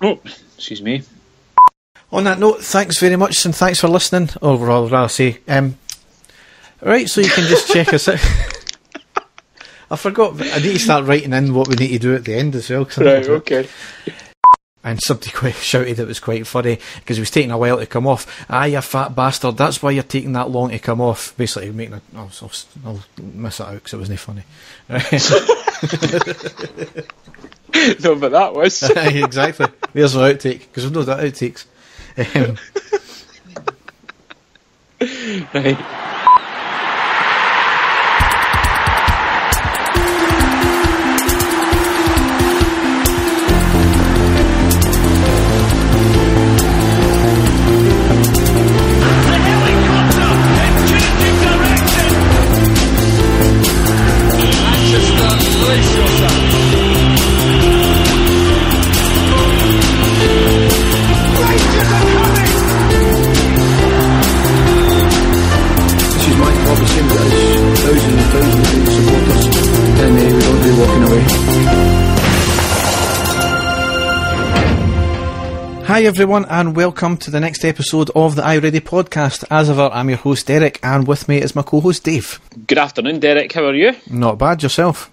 Oh, excuse me. On that note, thanks very much and thanks for listening. Or rather say, right, so you can just check us out. I forgot, I need to start writing in what we need to do at the end as well. Right, okay. And somebody shouted it was quite funny because it was taking a while to come off. Ah, you fat bastard, that's why you're taking that long to come off. Basically making a... I'll miss it out because it wasn't funny. No, but that was. Exactly. There's no outtake because we've no that outtakes. Right. Hi everyone and welcome to the next episode of the I Ready podcast. As ever, I'm your host Derek and with me is my co-host Dave. Good afternoon, Derek. How are you? Not bad, yourself?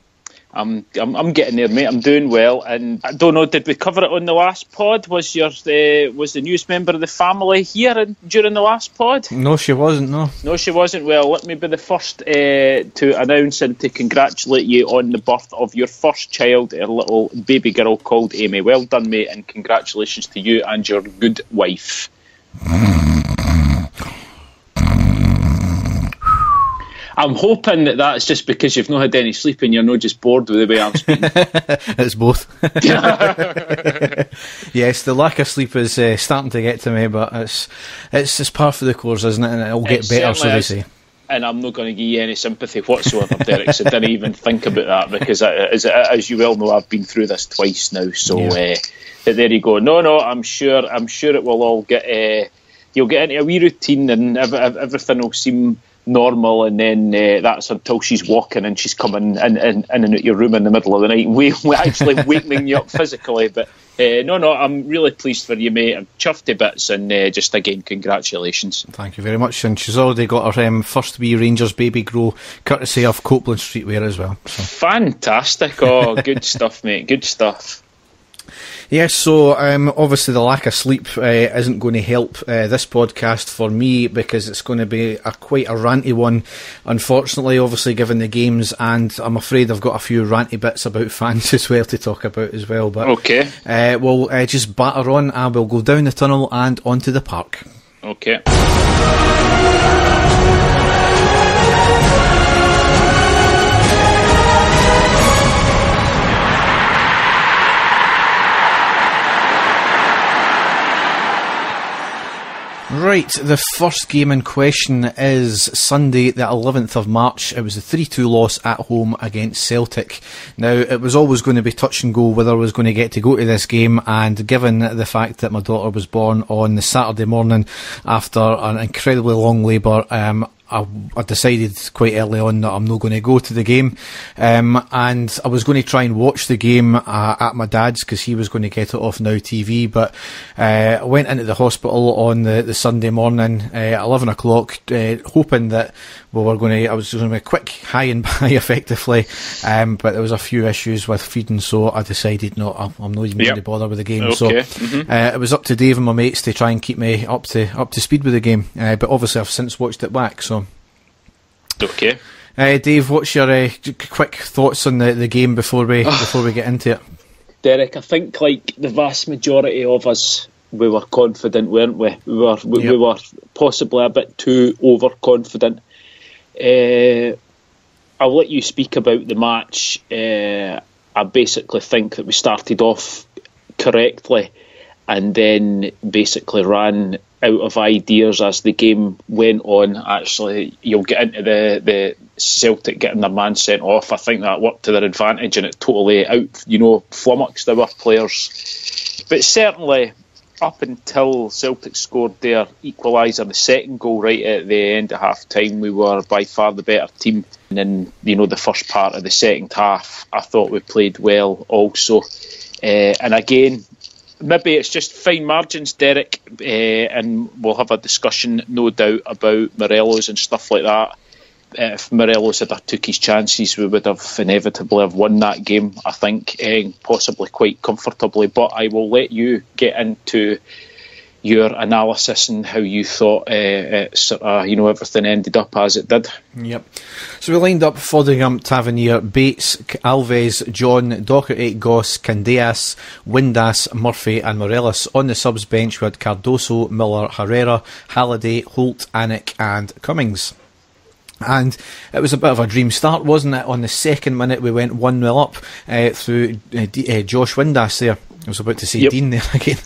I'm getting there, mate. I'm doing well, and I don't know. Did we cover it on the last pod? Was the newest member of the family here during the last pod? No, she wasn't. No, she wasn't. Well, let me be the first to announce and to congratulate you on the birth of your first child, a little baby girl called Amy. Well done, mate, and congratulations to you and your good wife. I'm hoping that that's just because you've not had any sleep and you're not just bored with the way I'm speaking. It's both. Yes, the lack of sleep is starting to get to me, but it's par for the course, isn't it? And it'll get better, so they say. And I'm not going to give you any sympathy whatsoever, Derek, so didn't even think about that, because as you well know, I've been through this twice now, so yeah. But there you go. No, I'm sure it will all get... you'll get into a wee routine and everything will seem normal, and then that's until she's walking and she's coming in and out your room in the middle of the night. We actually wakening you up physically, but no, I'm really pleased for you, mate. I'm chuffed to bits, and just again, congratulations. Thank you very much. And she's already got her first wee Rangers baby grow, courtesy of Copeland Streetwear as well. So. Fantastic! Oh, good stuff, mate. Good stuff. Yes, so obviously the lack of sleep isn't going to help this podcast for me, because it's going to be quite a ranty one, unfortunately, obviously given the games, and I'm afraid I've got a few ranty bits about fans as well to talk about as well. But okay, we'll just batter on and we'll go down the tunnel and onto the park. Okay. Right, the first game in question is Sunday the 11th of March. It was a 3-2 loss at home against Celtic. Now, it was always going to be touch and go whether I was going to get to go to this game, and given the fact that my daughter was born on the Saturday morning after an incredibly long labour, I decided quite early on that I'm not going to go to the game, and I was going to try and watch the game at my dad's because he was going to get it off Now TV, but I went into the hospital on the Sunday morning at 11 o'clock, hoping that I was going to be a quick high and bye effectively, but there was a few issues with feeding, so I decided I'm not even going to bother with the game. Okay. So it was up to Dave and my mates to try and keep me up to speed with the game, but obviously I've since watched it back, so. Okay. Dave, what's your quick thoughts on the game before we get into it? Derek, I think like the vast majority of us, we were confident, weren't we? We were possibly a bit too overconfident. I'll let you speak about the match. I basically think that we started off correctly and then basically ran out of ideas as the game went on. Actually, you'll get into the Celtic getting their man sent off. I think that worked to their advantage, and it totally flummoxed our players. But certainly, up until Celtic scored their equaliser, the second goal right at the end of half time, we were by far the better team. And then, the first part of the second half, I thought we played well also. And again, maybe it's just fine margins, Derek, and we'll have a discussion, no doubt, about Morelos and stuff like that. If Morelos had took his chances, we would have inevitably have won that game, I think, possibly quite comfortably. But I will let you get into your analysis and how you thought everything ended up as it did. Yep. So we lined up Foderingham, Tavernier, Bates, Alves, John, Docherty, Goss, Candeas, Windass, Murphy and Morelos. On the subs bench we had Cardoso, Miller, Herrera, Halliday, Holt, Anik and Cummings. And it was a bit of a dream start, wasn't it? On the second minute we went 1-0 up through Josh Windass there. I was about to say Dean there again.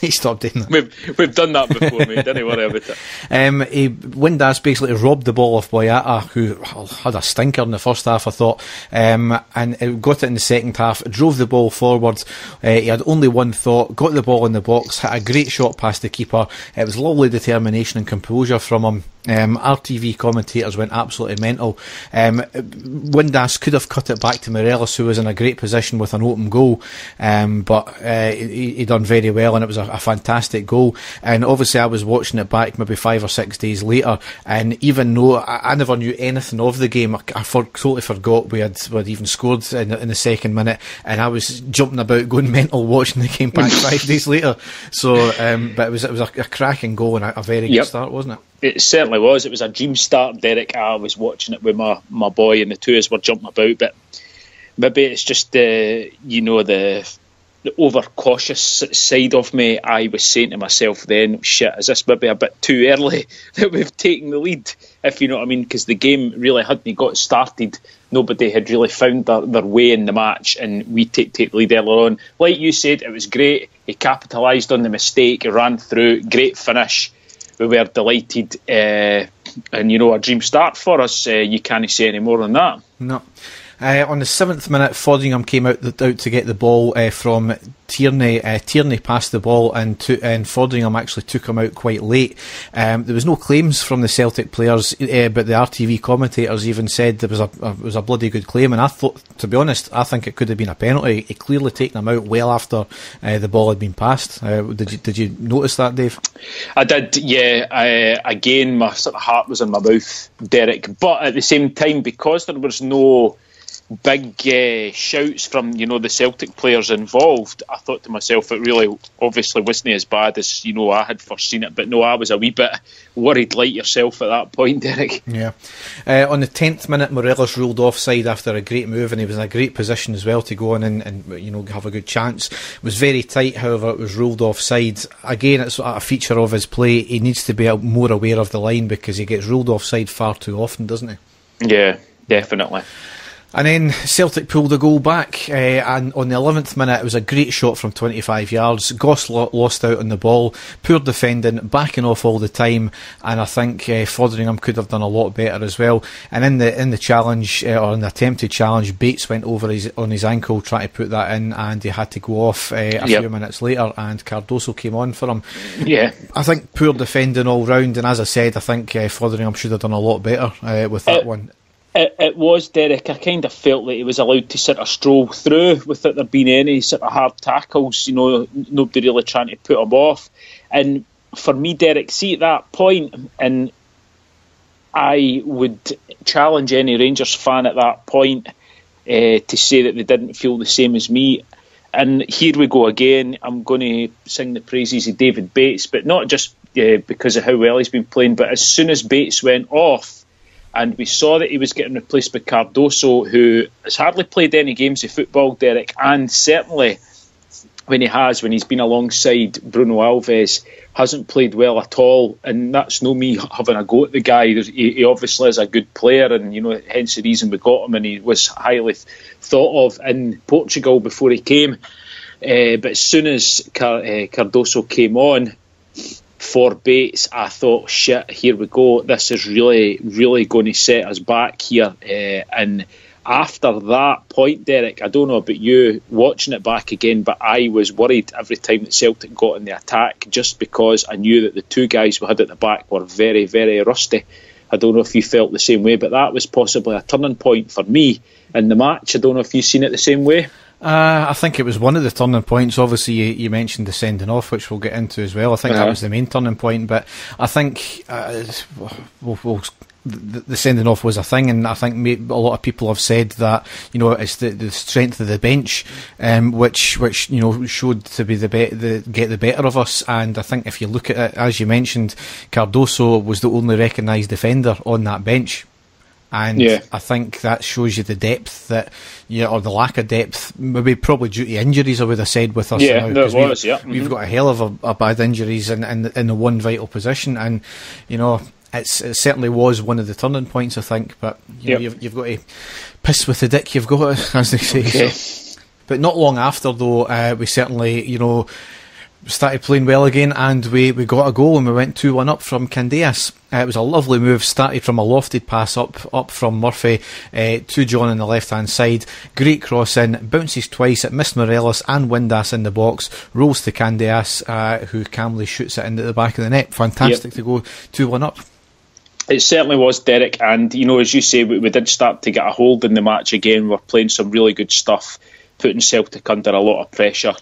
He stopped doing that. We've done that before, mate. Don't worry about it. Windass basically robbed the ball off Boyata, who had a stinker in the first half, I thought, and got it in the second half, drove the ball forward. He had only one thought, got the ball in the box, hit a great shot past the keeper. It was lovely determination and composure from him. RTV commentators went absolutely mental. Windass could have cut it back to Morelos, who was in a great position with an open goal, but he done very well, and it was a fantastic goal. And obviously I was watching it back maybe 5 or 6 days later, and even though I never knew anything of the game, I totally forgot we had even scored in the second minute, and I was jumping about going mental watching the game back 5 days later. So but it was a cracking goal and a very good start, wasn't it? It certainly was. It was a dream start, Derek. I was watching it with my boy, and the two of us were jumping about. But maybe it's just the overcautious side of me. I was saying to myself then, shit, is this maybe a bit too early that we've taken the lead? If you know what I mean, because the game really hadn't got started. Nobody had really found their way in the match, and we take the lead earlier on. Like you said, it was great. He capitalised on the mistake. He ran through. Great finish. We were delighted, and a dream start for us. You can't say any more than that. No. On the 7th minute, Foderingham came out to get the ball from Tierney. Tierney passed the ball, and Foderingham actually took him out quite late. There was no claims from the Celtic players, but the RTV commentators even said there was a bloody good claim. And I thought, to be honest, I think it could have been a penalty. He clearly taken him out well after the ball had been passed. Did you notice that, Dave? I did, yeah. Again, my sort of heart was in my mouth, Derek. But at the same time, because there was no big shouts from the Celtic players involved, I thought to myself it really obviously wasn't as bad as I had foreseen it. But no, I was a wee bit worried like yourself at that point, Derek. Yeah. On the 10th minute, Morelos ruled offside after a great move, and he was in a great position as well to go on and have a good chance. It was very tight, however it was ruled offside. Again, it's a feature of his play. He needs to be more aware of the line, because he gets ruled offside far too often, doesn't he? Yeah, definitely. And then Celtic pulled a goal back, and on the 11th minute it was a great shot from 25 yards. Goss lost out on the ball, poor defending, backing off all the time, and I think Foderingham could have done a lot better as well. And in the challenge, or in the attempted challenge, Bates went over on his ankle trying to put that in, and he had to go off a few minutes later, and Cardoso came on for him. Yeah, I think poor defending all round, and as I said, I think Foderingham should have done a lot better with that one. It was, Derek. I kind of felt that he was allowed to sort of stroll through without there being any sort of hard tackles, nobody really trying to put him off. And for me, Derek, see at that point, and I would challenge any Rangers fan at that point to say that they didn't feel the same as me. And here we go again. I'm going to sing the praises of David Bates, but not just because of how well he's been playing, but as soon as Bates went off, and we saw that he was getting replaced by Cardoso, who has hardly played any games of football, Derek, and certainly when he's been alongside Bruno Alves, hasn't played well at all. And that's no me having a go at the guy. He obviously is a good player, and hence the reason we got him, and he was highly thought of in Portugal before he came. But as soon as Cardoso came on for Bates, I thought, shit, here we go. This is really, really going to set us back here. And after that point, Derek, I don't know about you watching it back again, but I was worried every time that Celtic got in the attack, just because I knew that the two guys we had at the back were very, very rusty. I don't know if you felt the same way, but that was possibly a turning point for me in the match. I don't know if you've seen it the same way. I think it was one of the turning points. Obviously, you mentioned the sending off, which we'll get into as well. I think that was the main turning point, but I think the sending off was a thing, and I think a lot of people have said that, you know, it's the strength of the bench, which you know, showed to be get the better of us. And I think if you look at it, as you mentioned, Cardoso was the only recognised defender on that bench. And I think that shows you the depth or the lack of depth, maybe probably due to injuries, I would have said, with us now. We've got a hell of a bad injuries in the one vital position, and you know, it certainly was one of the turning points, I think. But you know, you've got to piss with the dick you've got, as they say. So. But not long after, though, we certainly, you know, started playing well again, and we got a goal and we went 2-1 up from Candeas. It was a lovely move, started from a lofted pass up from Murphy to John on the left hand side. Great cross in, bounces twice, it missed Morelos and Windass in the box, rolls to Candeas, who calmly shoots it into the back of the net. Fantastic to go 2-1 up. It certainly was, Derek, and you know, as you say, we did start to get a hold in the match again. We're playing some really good stuff, putting Celtic under a lot of pressure.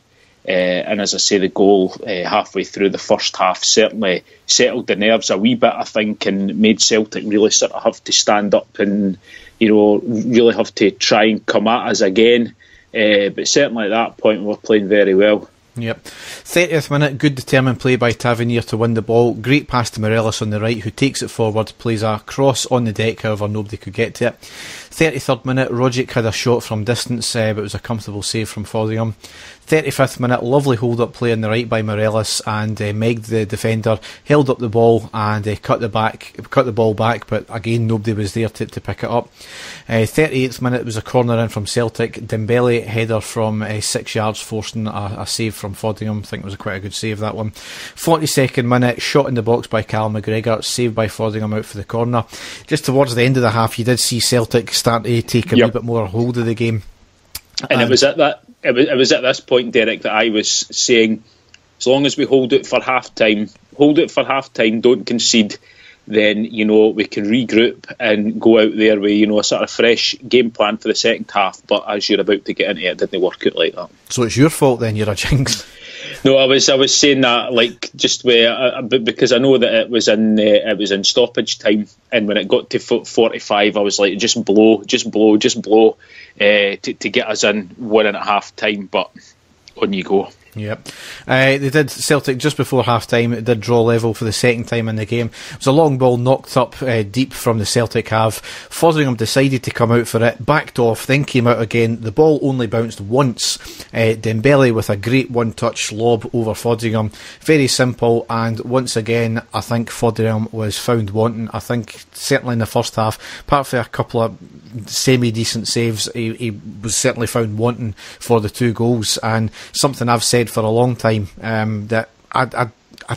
And as I say, the goal halfway through the first half certainly settled the nerves a wee bit, I think, and made Celtic really sort of have to stand up and, you know, really have to try and come at us again. But certainly at that point we were playing very well. Yep. 30th minute, good determined play by Tavernier to win the ball. Great pass to Morelos on the right, who takes it forward, plays a cross on the deck, however nobody could get to it. 33rd minute, Rogic had a shot from distance, but it was a comfortable save from Foderingham. 35th minute, lovely hold-up play on the right by Morelos, and Meg, the defender, held up the ball and cut the ball back, but again nobody was there to pick it up. 38th minute was a corner in from Celtic. Dembele header from 6 yards, forcing a save from Foderingham. I think it was quite a good save, that one. 42nd minute, shot in the box by Cal McGregor, saved by Foderingham out for the corner. Just towards the end of the half, you did see Celtic start to take a wee bit more hold of the game. And it was at this point, Derek, that I was saying, as long as we hold it for half time, don't concede, then, you know, we can regroup and go out there with, you know, a sort of fresh game plan for the second half. But as you're about to get into it, it didn't work out like that. So it's your fault then, you're a jinx. No, I was saying that, like, just because I know that it was in stoppage time, and when it got to 45, I was like, just blow to get us in 1 half time. But on you go. Yep. They did, Celtic, just before half time, it did draw level for the second time in the game. It was a long ball knocked up deep from the Celtic half. Foderingham decided to come out for it, backed off, then came out again. The ball only bounced once. Dembele with a great one-touch lob over Foderingham. Very simple, and once again, I think Foderingham was found wanting. I think certainly in the first half, apart from a couple of semi-decent saves, he was certainly found wanting for the 2 goals, and something I've said for a long time, that I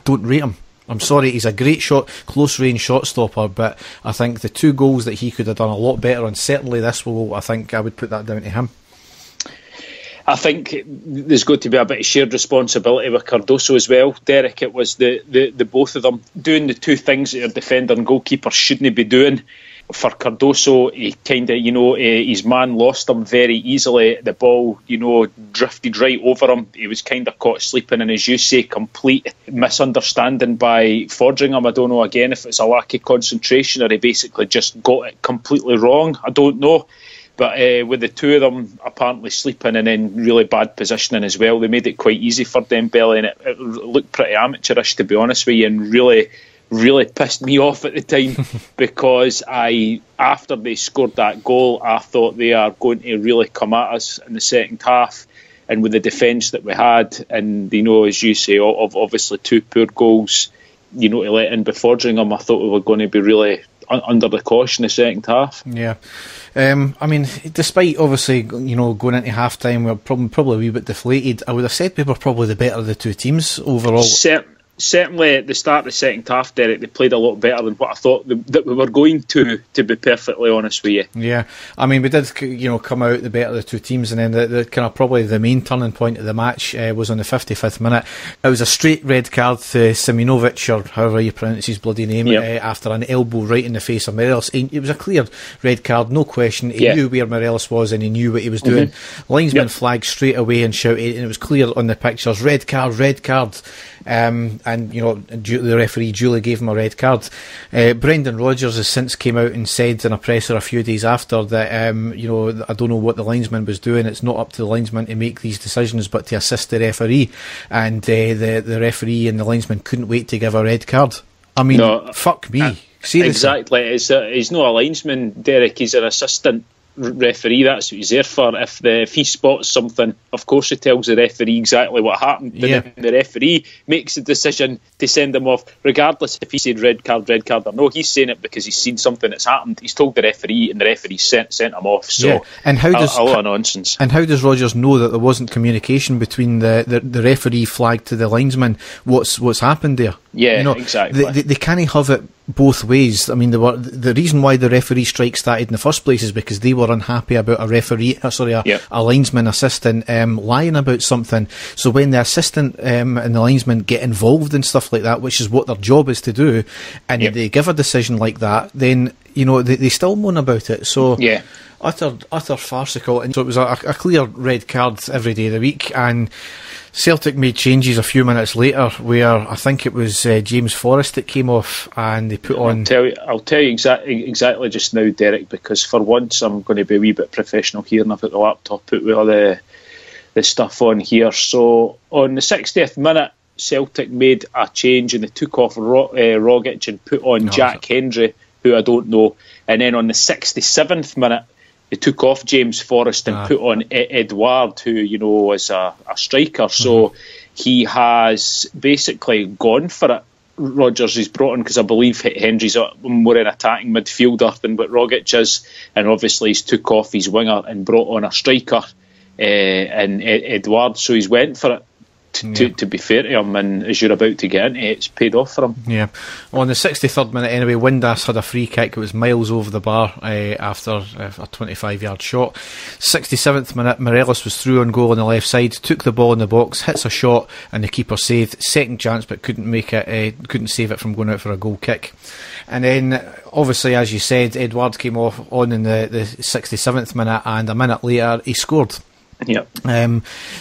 don't rate him. I'm sorry, he's a great close range shot stopper, but I think the 2 goals that he could have done a lot better, and certainly this goal, I think I would put that down to him. I think there's got to be a bit of shared responsibility with Cardoso as well, Derek. It was the both of them doing the 2 things that your defender and goalkeeper shouldn't be doing. For Cardoso, he kind of, you know, his man lost him very easily. The ball, you know, drifted right over him. He was kind of caught sleeping, and as you say, complete misunderstanding by Foderingham. I don't know, again, if it's a lack of concentration or he basically just got it completely wrong. I don't know. But with the 2 of them apparently sleeping and in really bad positioning as well, they made it quite easy for Dembele, and it looked pretty amateurish, to be honest with you, and really pissed me off at the time because after they scored that goal, I thought they are going to really come at us in the second half, and with the defence that we had, and, you know, as you say, of obviously 2 poor goals, you know, to let in before Foderingham, I thought we were going to be really under the cosh in the second half. Yeah. I mean, despite obviously, you know, going into half time, we're probably a wee bit deflated. I would have said we were probably the better of the 2 teams overall. certainly at the start of the second half, Derek, they played a lot better than what I thought that we were going to be perfectly honest with you. Yeah, I mean, we did, come out the better of the two teams, and then the kind of probably the main turning point of the match was on the 55th minute. It was a straight red card to Siminovic, or however you pronounce his bloody name, after an elbow right in the face of Morelos. It was a clear red card, no question. He knew where Morelos was and he knew what he was doing. Linesman flagged straight away and shouted, and it was clear on the pictures, red card, red card. And the referee duly gave him a red card. Brendan Rodgers has since came out and said in a presser a few days after that I don't know what the linesman was doing. It's not up to the linesman to make these decisions, but to assist the referee. And the referee and the linesman couldn't wait to give a red card. I mean, fuck me. Seriously. Exactly. He's not a linesman, Derek. He's an assistant referee. That's what he's there for. If he spots something, of course he tells the referee exactly what happened, but then the referee makes the decision to send him off, regardless if he said red card or no. He's saying it because he's seen something that's happened. He's told the referee, and the referee sent him off. So and a lot of nonsense. And how does Rodgers know that there wasn't communication between the referee flag to the linesman? What's happened there? Exactly. They can't have it both ways. I mean, the reason why the referee strike started in the first place is because they were unhappy about a linesman assistant lying about something. So when the assistant and the linesman get involved in stuff like that, which is what their job is to do, and they give a decision like that, then they still moan about it. So utter farcical. And so it was a clear red card every day of the week. And Celtic made changes a few minutes later, where I think it was James Forrest that came off, and they put on. I'll tell you exactly just now, Derek, because for once I'm going to be a wee bit professional here, and I've got the laptop put with all the stuff on here. So on the 60th minute, Celtic made a change, and they took off Rogic and put on Jack Hendry, who I don't know. And then on the 67th minute, they took off James Forrest and put on Edouard, who is a striker. So he has basically gone for it. Rodgers is brought on because I believe Hendry's more an attacking midfielder than what Rogic is, and obviously he's took off his winger and brought on a striker and Edouard. So he's went for it. To be fair to him, and as you're about to get into it, it's paid off for him. Yeah. Well, on the 63rd minute anyway, Windass had a free kick. It was miles over the bar after a 25-yard shot. 67th minute, Morelos was through on goal on the left side, took the ball in the box, hits a shot, and the keeper saved. Second chance, but couldn't save it from going out for a goal kick. And then, obviously, as you said, Edouard came on in the 67th minute, and a minute later, he scored.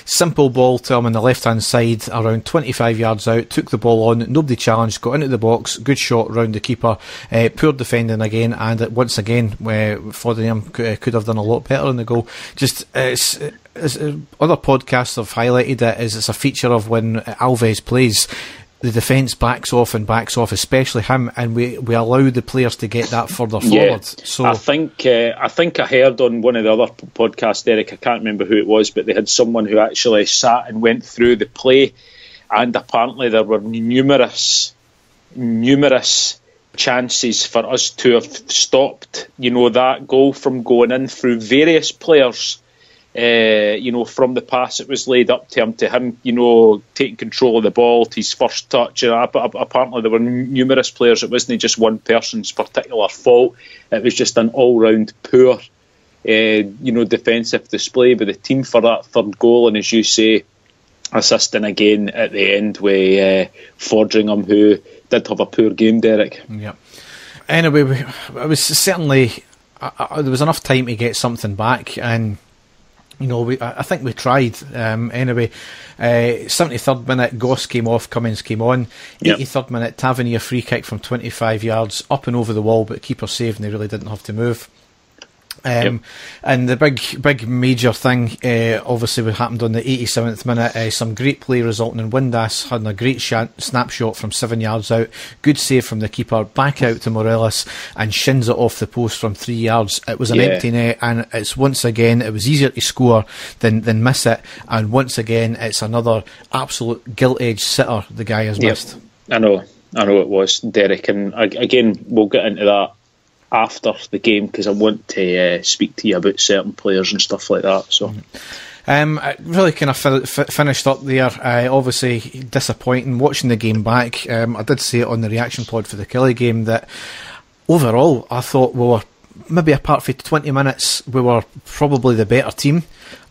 Simple ball to him on the left hand side, around 25 yards out, took the ball on, nobody challenged, got into the box, good shot round the keeper, poor defending again, and once again Foderingham could have done a lot better in the goal. Just as other podcasts have highlighted it, it's a feature of when Alves plays, the defence backs off, especially him, and we allow the players to get that further forward. So I think I heard on one of the other podcasts, Derek, I can't remember who it was, but they had someone who actually sat and went through the play, and apparently there were numerous chances for us to have stopped, that goal from going in through various players. From the pass it was laid up to him, taking control of the ball to his first touch. Apparently there were numerous players. It wasn't just one person's particular fault. It was just an all-round poor, defensive display by the team for that third goal. And as you say, assisting again at the end with Foderingham, who did have a poor game, Derek. Yeah. Anyway, it was certainly there was enough time to get something back, and I think we tried. Anyway, 73rd minute, Goss came off, Cummins came on. 83rd minute, Tavernier free kick from 25 yards, up and over the wall, but keeper saved and they really didn't have to move. And the big major thing, obviously, what happened on the 87th minute, some great play resulting in Windass having a great snapshot from 7 yards out, good save from the keeper, back out to Morelos, and shins it off the post from 3 yards. It was an empty net, and it's once again, it was easier to score than miss it, and once again, it's another absolute gilt-edged sitter the guy has missed. I know it was, Derek, and again, we'll get into that after the game, because I want to speak to you about certain players and stuff like that. So I really kind of finished up there. Obviously disappointing watching the game back. I did say it on the reaction pod for the Killie game that overall I thought we were, maybe apart from 20 minutes, we were probably the better team.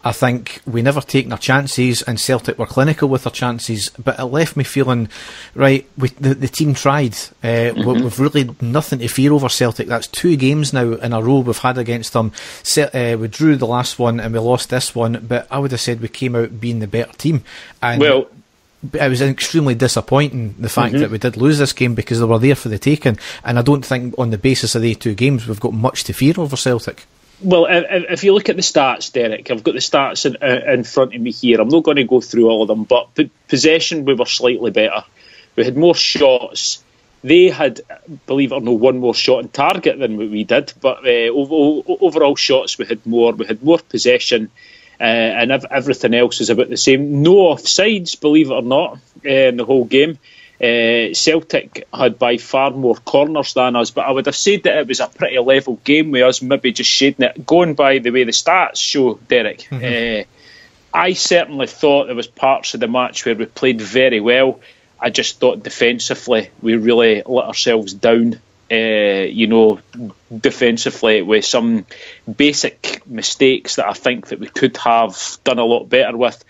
I think we never taken our chances, and Celtic were clinical with their chances, but it left me feeling, right, the team tried. We've really nothing to fear over Celtic. That's 2 games now in a row we've had against them. We drew the last one and we lost this one, but I would have said we came out being the better team. And it was extremely disappointing, the fact that we did lose this game, because they were there for the taking, and I don't think on the basis of the 2 games we've got much to fear over Celtic. Well, if you look at the stats, Derek, I've got the stats in front of me here. I'm not going to go through all of them, but possession, we were slightly better. We had more shots. They had, believe it or not, 1 more shot on target than we did, but overall shots we had more. We had more possession, and everything else was about the same. No offsides, believe it or not, in the whole game. Celtic had by far more corners than us, but I would have said that it was a pretty level game with us maybe just shading it, going by the way the stats show, Derek. I certainly thought there was parts of the match where we played very well. I just thought defensively we really let ourselves down, defensively, with some basic mistakes that I think that we could have done a lot better with.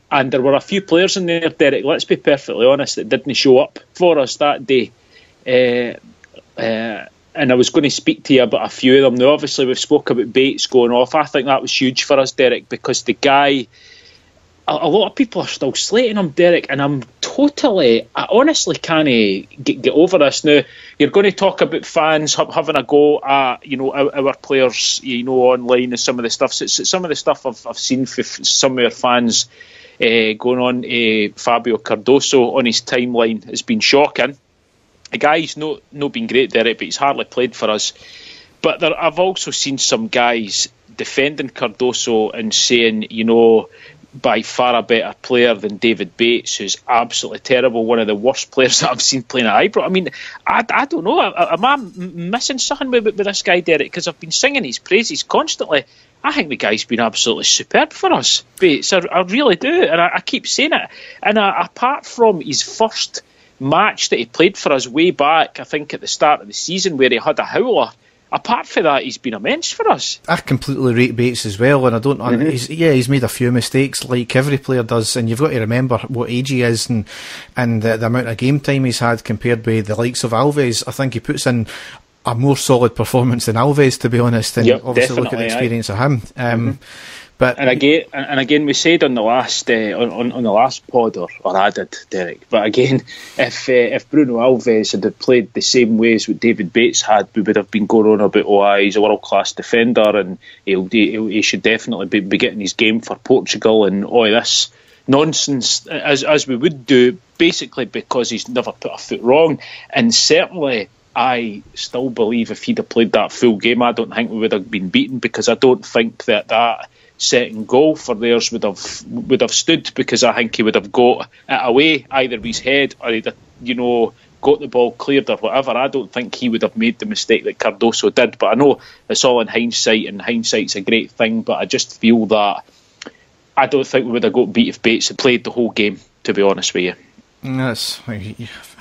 And there were a few players in there, Derek, let's be perfectly honest, that didn't show up for us that day. And I was going to speak to you about a few of them. Now, obviously, we've spoke about Bates going off. I think that was huge for us, Derek, because the guy, a lot of people are still slating him, Derek, and I honestly can't get over this. Now, you're going to talk about fans having a go at, our players, online and some of the stuff. Some of the stuff I've seen for some of our fans going on Fabio Cardoso on his timeline has been shocking. The guy's not been great, Derek, but he's hardly played for us. But I've also seen some guys defending Cardoso and saying, by far a better player than David Bates, who's absolutely terrible, one of the worst players that I've seen playing at Ibrox. I mean, I don't know, am I missing something with this guy, Derek? Because I've been singing his praises constantly. I think the guy's been absolutely superb for us, Bates. I really do, and I keep saying it. And apart from his first match that he played for us way back, I think at the start of the season, where he had a howler, apart from that, he's been immense for us. I completely rate Bates as well, and I don't. He's made a few mistakes, like every player does, and you've got to remember what age he is and the amount of game time he's had compared with the likes of Alves. I think he puts in a more solid performance than Alves, to be honest, and obviously look at the experience of him. But again, we said on the last on the last pod, or I did, Derek. But again, if Bruno Alves had played the same way as what David Bates had, we would have been going on about, he's a world class defender and he should definitely be getting his game for Portugal and all this nonsense, as we would do, basically because he's never put a foot wrong. And certainly, I still believe if he'd have played that full game, I don't think we would have been beaten, because I don't think that second goal for theirs would have stood, because I think he would have got it away either with his head or he'd have, got the ball cleared or whatever. I don't think he would have made the mistake that Cardoso did, but I know it's all in hindsight, and hindsight's a great thing, but I just feel that I don't think we would have got beat if Bates had played the whole game, to be honest with you.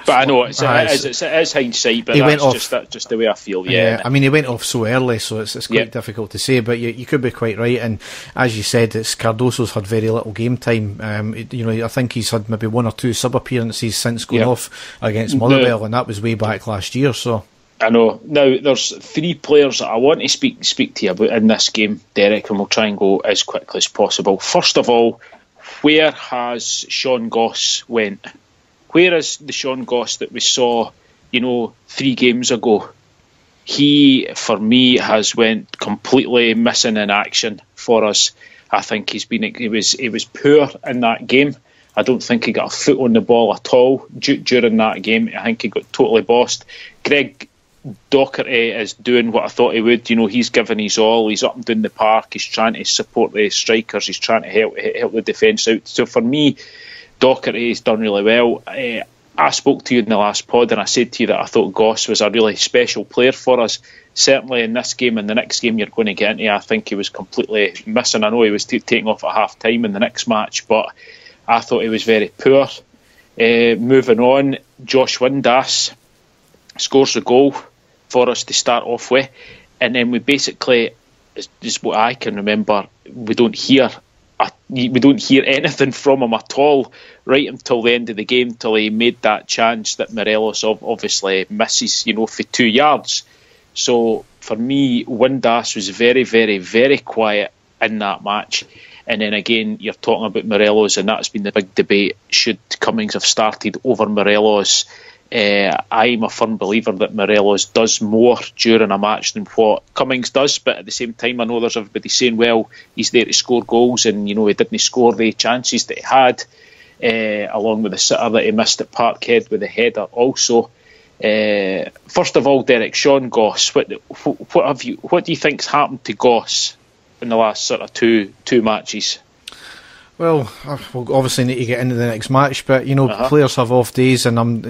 But I know it's hindsight, but that's just the way I feel. Yeah, I mean, he went off so early, so it's quite difficult to say. But you could be quite right. And as you said, Cardoso's had very little game time. I think he's had maybe 1 or 2 sub appearances since going off against Motherwell, and that was way back last year. So I know. Now there's 3 players that I want to speak to you about in this game, Derek, and we'll try and go as quickly as possible. First of all, where has Sean Goss went? Where is the Sean Goss that we saw, 3 games ago? He, for me, has went completely missing in action for us. I think he was poor in that game. I don't think he got a foot on the ball at all during that game. I think he got totally bossed. Greg Docherty is doing what I thought he would. He's given his all. He's up and down the park. He's trying to support the strikers. He's trying to help the defence out. So for me, Docherty has done really well. I spoke to you in the last pod and I said to you that I thought Goss was a really special player for us. Certainly in this game and the next game you're going to get into, I think he was completely missing. I know he was taken off at half time in the next match, but I thought he was very poor. Moving on, Josh Windass scores the goal for us to start off with, and then we basically, just what I can remember, we don't hear anything from him at all right until the end of the game, till he made that chance that Morelos obviously misses, for 2 yards. So for me, Windass was very, very, very quiet in that match. And then again, you're talking about Morelos, and that's been the big debate. Should Cummings have started over Morelos? I'm a firm believer that Morelos does more during a match than what Cummings does, but at the same time, I know there's everybody saying, well, he's there to score goals, and he didn't score the chances that he had, along with the sitter that he missed at Parkhead with the header also. First of all, Derek, Sean Goss, what do you think's happened to Goss in the last sort of two matches? Well, we'll obviously need to get into the next match, but players have off days, and I'm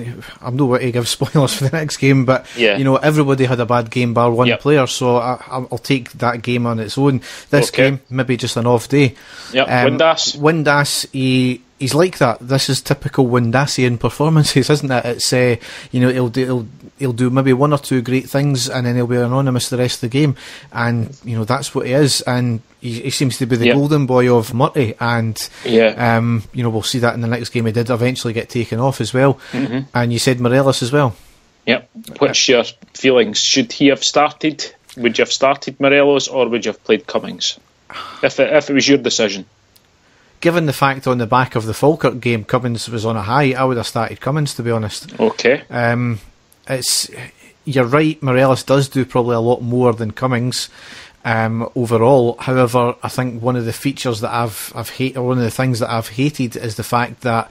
not going to give spoilers for the next game, but everybody had a bad game bar one player, so I'll take that game on its own. This game, maybe just an off day. Windass, he's like that. This is typical Windassian performances, isn't it? It's he'll do maybe one or two great things, and then he'll be anonymous the rest of the game, and that's what he is, and he seems to be the golden boy of Murray, and we'll see that in the next game. He did eventually get taken off as well, and you said Morelos as well. Yep. What's your feelings? Should he have started? Would you have started Morelos, or would you have played Cummings if it was your decision? Given the fact on the back of the Falkirk game, Cummings was on a high, I would have started Cummings, to be honest. Okay. You're right, Morelos does do probably a lot more than Cummings overall. However, I think one of the features that I've hated, or one of the things that I've hated, is the fact that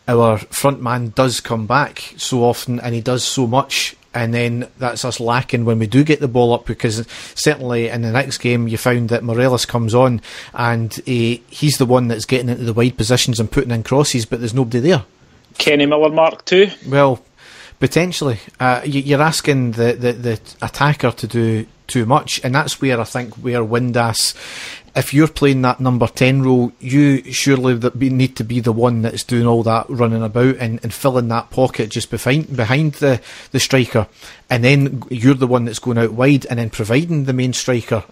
our front man does come back so often, and he does so much, and then that's us lacking when we do get the ball up, because certainly in the next game you found that Morelos comes on and he's the one that's getting into the wide positions and putting in crosses, but there's nobody there. Kenny Miller Mark II? Well, potentially. You're asking the attacker to do too much, and that's where I think Windass, if you're playing that number 10 role, you surely need to be the one that's doing all that running about and filling that pocket just behind the striker, and then you're the one that's going out wide and then providing the main striker.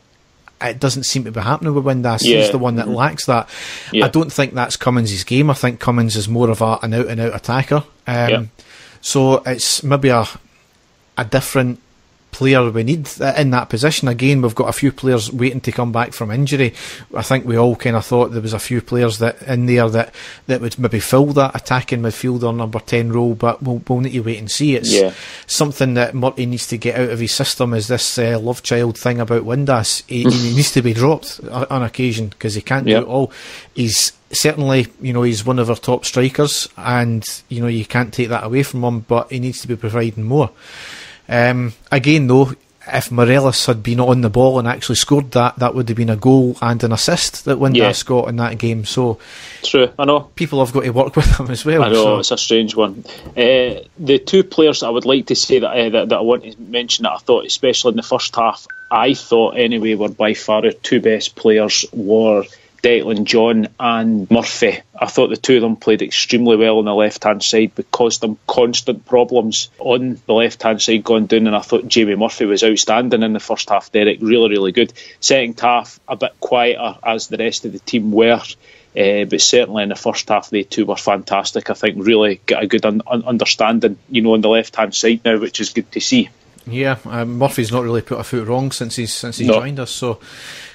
It doesn't seem to be happening with Windass. He's the one that lacks that. I don't think that's Cummins' game. I think Cummins is more of an out-and-out attacker. So it's maybe a different player we need in that position. Again, we've got a few players waiting to come back from injury. I think we all kind of thought there was a few players that in there that would maybe fill that attacking midfielder number 10 role, but we'll need to wait and see. It's something that Murty needs to get out of his system, is this love child thing about Windass. He needs to be dropped on occasion, because he can't do it all. He's certainly, he's one of our top strikers, and you can't take that away from him, but he needs to be providing more. Again though, if Morelos had been on the ball and actually scored that would have been a goal and an assist that Windass got in that game. So true, I know. People have got to work with him as well. I know, it's a strange one. The two players that I would like to say that I want to mention that I thought, especially in the first half, I thought anyway, were by far the two best players were Declan John and Murphy. I thought the two of them played extremely well on the left-hand side, but caused them constant problems on the left-hand side going down, and I thought Jamie Murphy was outstanding in the first half, Derek. Really, really good. Second half, a bit quieter, as the rest of the team were, but certainly in the first half, they two were fantastic. I think really got a good understanding, on the left-hand side now, which is good to see. Yeah, Murphy's not really put a foot wrong since he joined us. So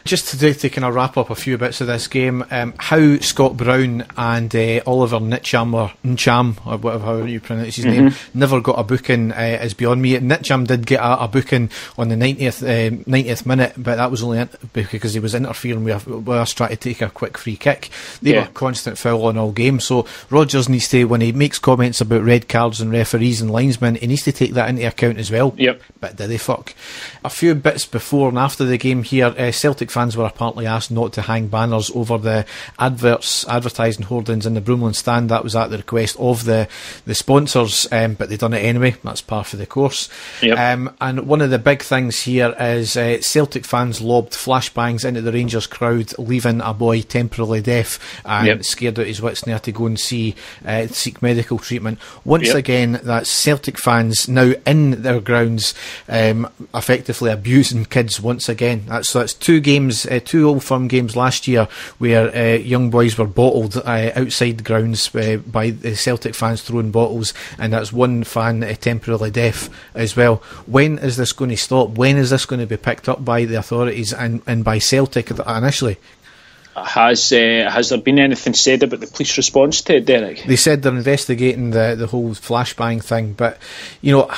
just to kind of wrap up a few bits of this game, how Scott Brown and Oliver Nitcham, or whatever how you pronounce his name, never got a booking is beyond me. Nitcham did get a booking on the 90th minute, but that was only because he was interfering with us trying to take a quick free kick. They were constant foul on all game. So Rodgers needs to, when he makes comments about red cards and referees and linesmen, he needs to take that into account as well. Yep. But did they fuck? A few bits before and after the game here, Celtic fans were apparently asked not to hang banners over the advertising hoardings in the Broomland stand. That was at the request of the sponsors, but they've done it anyway. That's par for the course. Yep. And one of the big things here is Celtic fans lobbed flashbangs into the Rangers crowd, leaving a boy temporarily deaf and scared out his wits and had to go and seek medical treatment. Once again, that's Celtic fans now in their grounds, effectively abusing kids once again. That's two Old Firm games last year where young boys were bottled outside the grounds by the Celtic fans throwing bottles, and that's one fan temporarily deaf as well. When is this going to stop? When is this going to be picked up by the authorities and by Celtic initially? Has there been anything said about the police response to it, Derek? They said they're investigating the whole flashbang thing, but you know,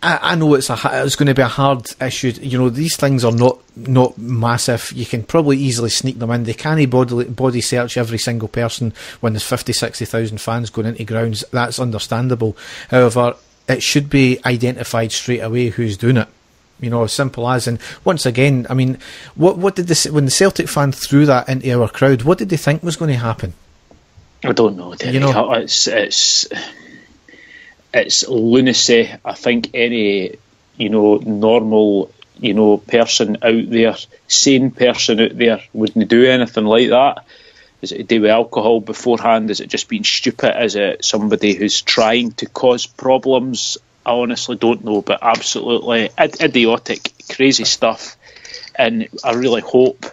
I know it's going to be a hard issue. You know, these things are not massive. You can probably easily sneak them in. They can't body search every single person when there's 50,000-60,000 fans going into grounds. That's understandable. However, it should be identified straight away who's doing it. You know, as simple as. And once again, I mean, what did this, when the Celtic fan threw that into our crowd, what did they think was going to happen? I don't know. You know, it's lunacy. I think any, you know, normal, you know, person out there, sane person out there, wouldn't do anything like that. Is it to do with alcohol beforehand? Is it just being stupid? Is it somebody who's trying to cause problems? I honestly don't know, but absolutely idiotic, crazy stuff. And I really hope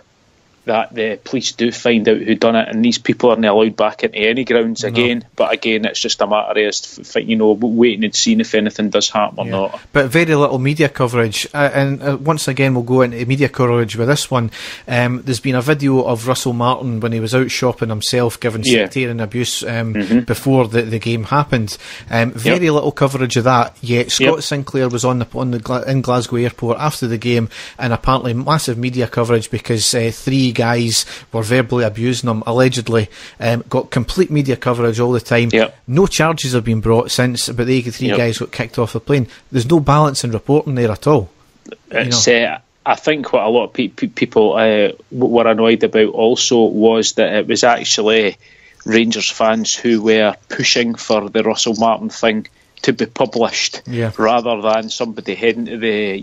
that the police do find out who done it, and these people aren't allowed back into any grounds again. But again, it's just a matter of, you know, waiting and seeing if anything does happen or not. But very little media coverage, and once again we'll go into media coverage with this one. There's been a video of Russell Martin when he was out shopping himself, giving sectarian abuse before the game happened. Very little coverage of that. Yet Scott Sinclair was in Glasgow Airport after the game, and apparently massive media coverage because three guys were verbally abusing him, allegedly. Got complete media coverage all the time. No charges have been brought since, but the three guys got kicked off the plane. There's no balance in reporting there at all. It's, I think what a lot of people were annoyed about also was that it was actually Rangers fans who were pushing for the Russell Martin thing to be published, rather than somebody heading to the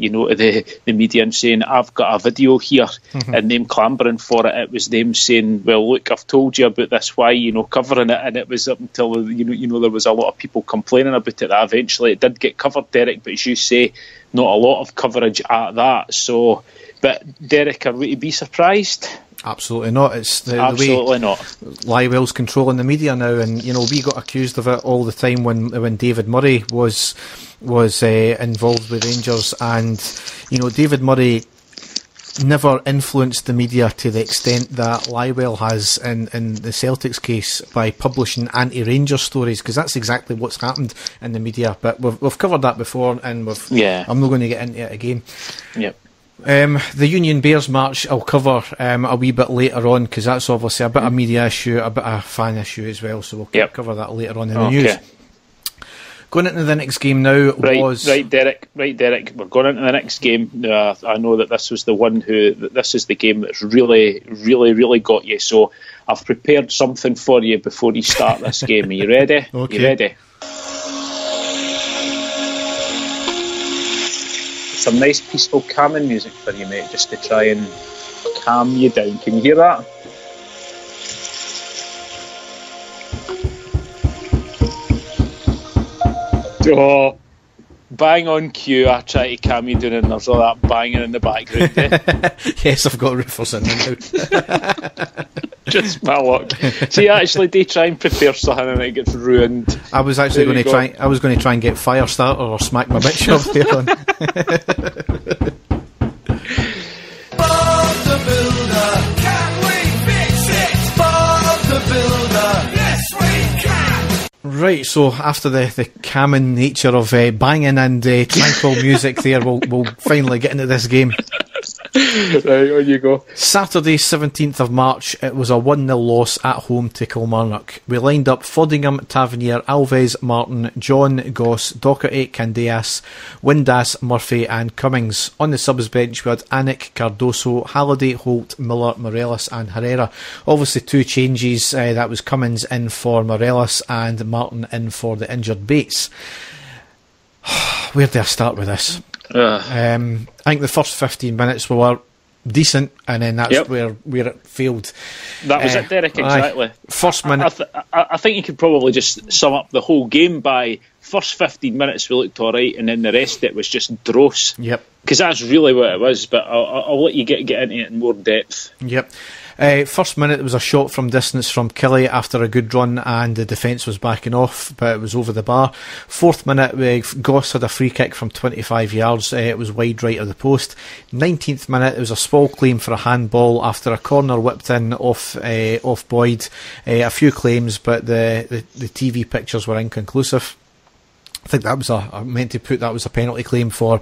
media and saying, I've got a video here, and them clambering for it. It was them saying, well, look, I've told you about this, why, you know, covering it. And it was up until, you know, there was a lot of people complaining about it that eventually it did get covered, Derek, but as you say, not a lot of coverage at that. So, but Derek, are we to be surprised? Absolutely not. It's absolutely not. Lywell's controlling the media now, and you know, we got accused of it all the time when David Murray was involved with Rangers, and you know, David Murray never influenced the media to the extent that Lywell has in the Celtics case by publishing anti-Rangers stories, because that's exactly what's happened in the media. But we've covered that before, and I'm not going to get into it again. Yep. The Union Bears match I'll cover a wee bit later on, because that's obviously a bit of media issue, a bit of fan issue as well, so we'll cover that later on in the news. Going into the next game now Right, Derek, we're going into the next game. I know that this was this is the game that's really, really, really got you, so I've prepared something for you before you start this game. Are you ready? Okay. You ready? Some nice peaceful calming music for you, mate, just to try and calm you down. Can you hear that? Oh, bang on cue. I try to calm you down and there's all that banging in the background. Yes, I've got roofers in now. Just my luck. See, actually, do try and prepare something and it gets ruined. I was actually going to try. I was going to try and get Firestarter or Smack My Bitch up there on. Bob the Builder, can we fix it? Bob the Builder, yes we can. Right, so after the calming nature of banging and tranquil music there, we'll finally get into this game. Right, on you go. Saturday, 17th of March, it was a 1-0 loss at home to Kilmarnock. We lined up Fodingham, Tavernier, Alves, Martin, John, Goss, Docherty, Candias, Windass, Murphy and Cummings. On the subs bench we had Anik, Cardoso, Halliday, Holt, Miller, Morelos and Herrera. Obviously 2 changes, that was Cummings in for Morelos and Martin in for the injured Bates. Where do I start with this? I think the first 15 minutes were decent, and then that's where it failed. That was it, Derek, exactly. First minute. I think you could probably just sum up the whole game by first 15 minutes we looked alright, and then the rest of it was just dross. Yep. Because that's really what it was, but I'll let you get into it in more depth. Yep. First minute, there was a shot from distance from Kelly after a good run, and the defence was backing off, but it was over the bar. Fourth minute, Goss had a free kick from 25 yards. It was wide right of the post. 19th minute, it was a small claim for a handball after a corner whipped in off Boyd. A few claims, but the TV pictures were inconclusive. I think that was I meant to put that was a penalty claim for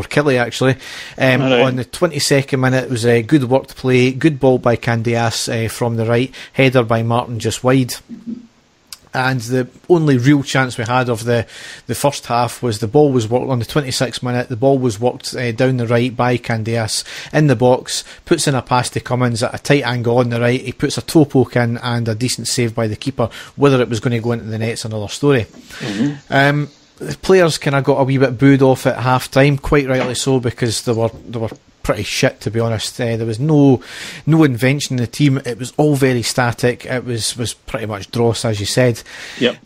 Kelly, actually. Right. On the 22nd minute, it was a good worked play, good ball by Candias from the right, header by Martin just wide. And the only real chance we had of the first half was the ball was worked on the 26th minute. The ball was worked down the right by Candias in the box, puts in a pass to Cummins at a tight angle on the right. He puts a toe poke in and a decent save by the keeper. Whether it was going to go into the net's another story. Mm-hmm. The players kind of got a wee bit booed off at half time, quite rightly so, because they were pretty shit, to be honest. There was no invention in the team. It was all very static. It was pretty much dross, as you said. Yep.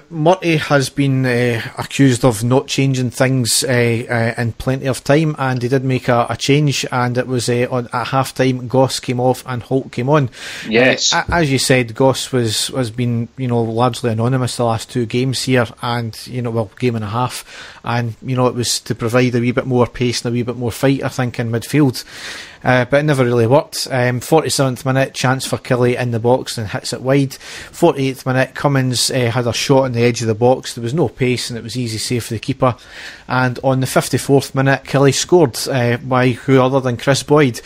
Murty has been accused of not changing things in plenty of time, and he did make a change, and it was at half time Goss came off and Holt came on. Yes. As you said, Goss has been largely anonymous the last 2 games here, and game and a half, and it was to provide a wee bit more pace and a wee bit more fight, I think, in midfield. But it never really worked. 47th minute, chance for Kelly in the box and hits it wide. 48th minute, Cummins had a shot on the edge of the box. There was no pace and it was easy save for the keeper. And on the 54th minute, Kelly scored by who other than Chris Boyd.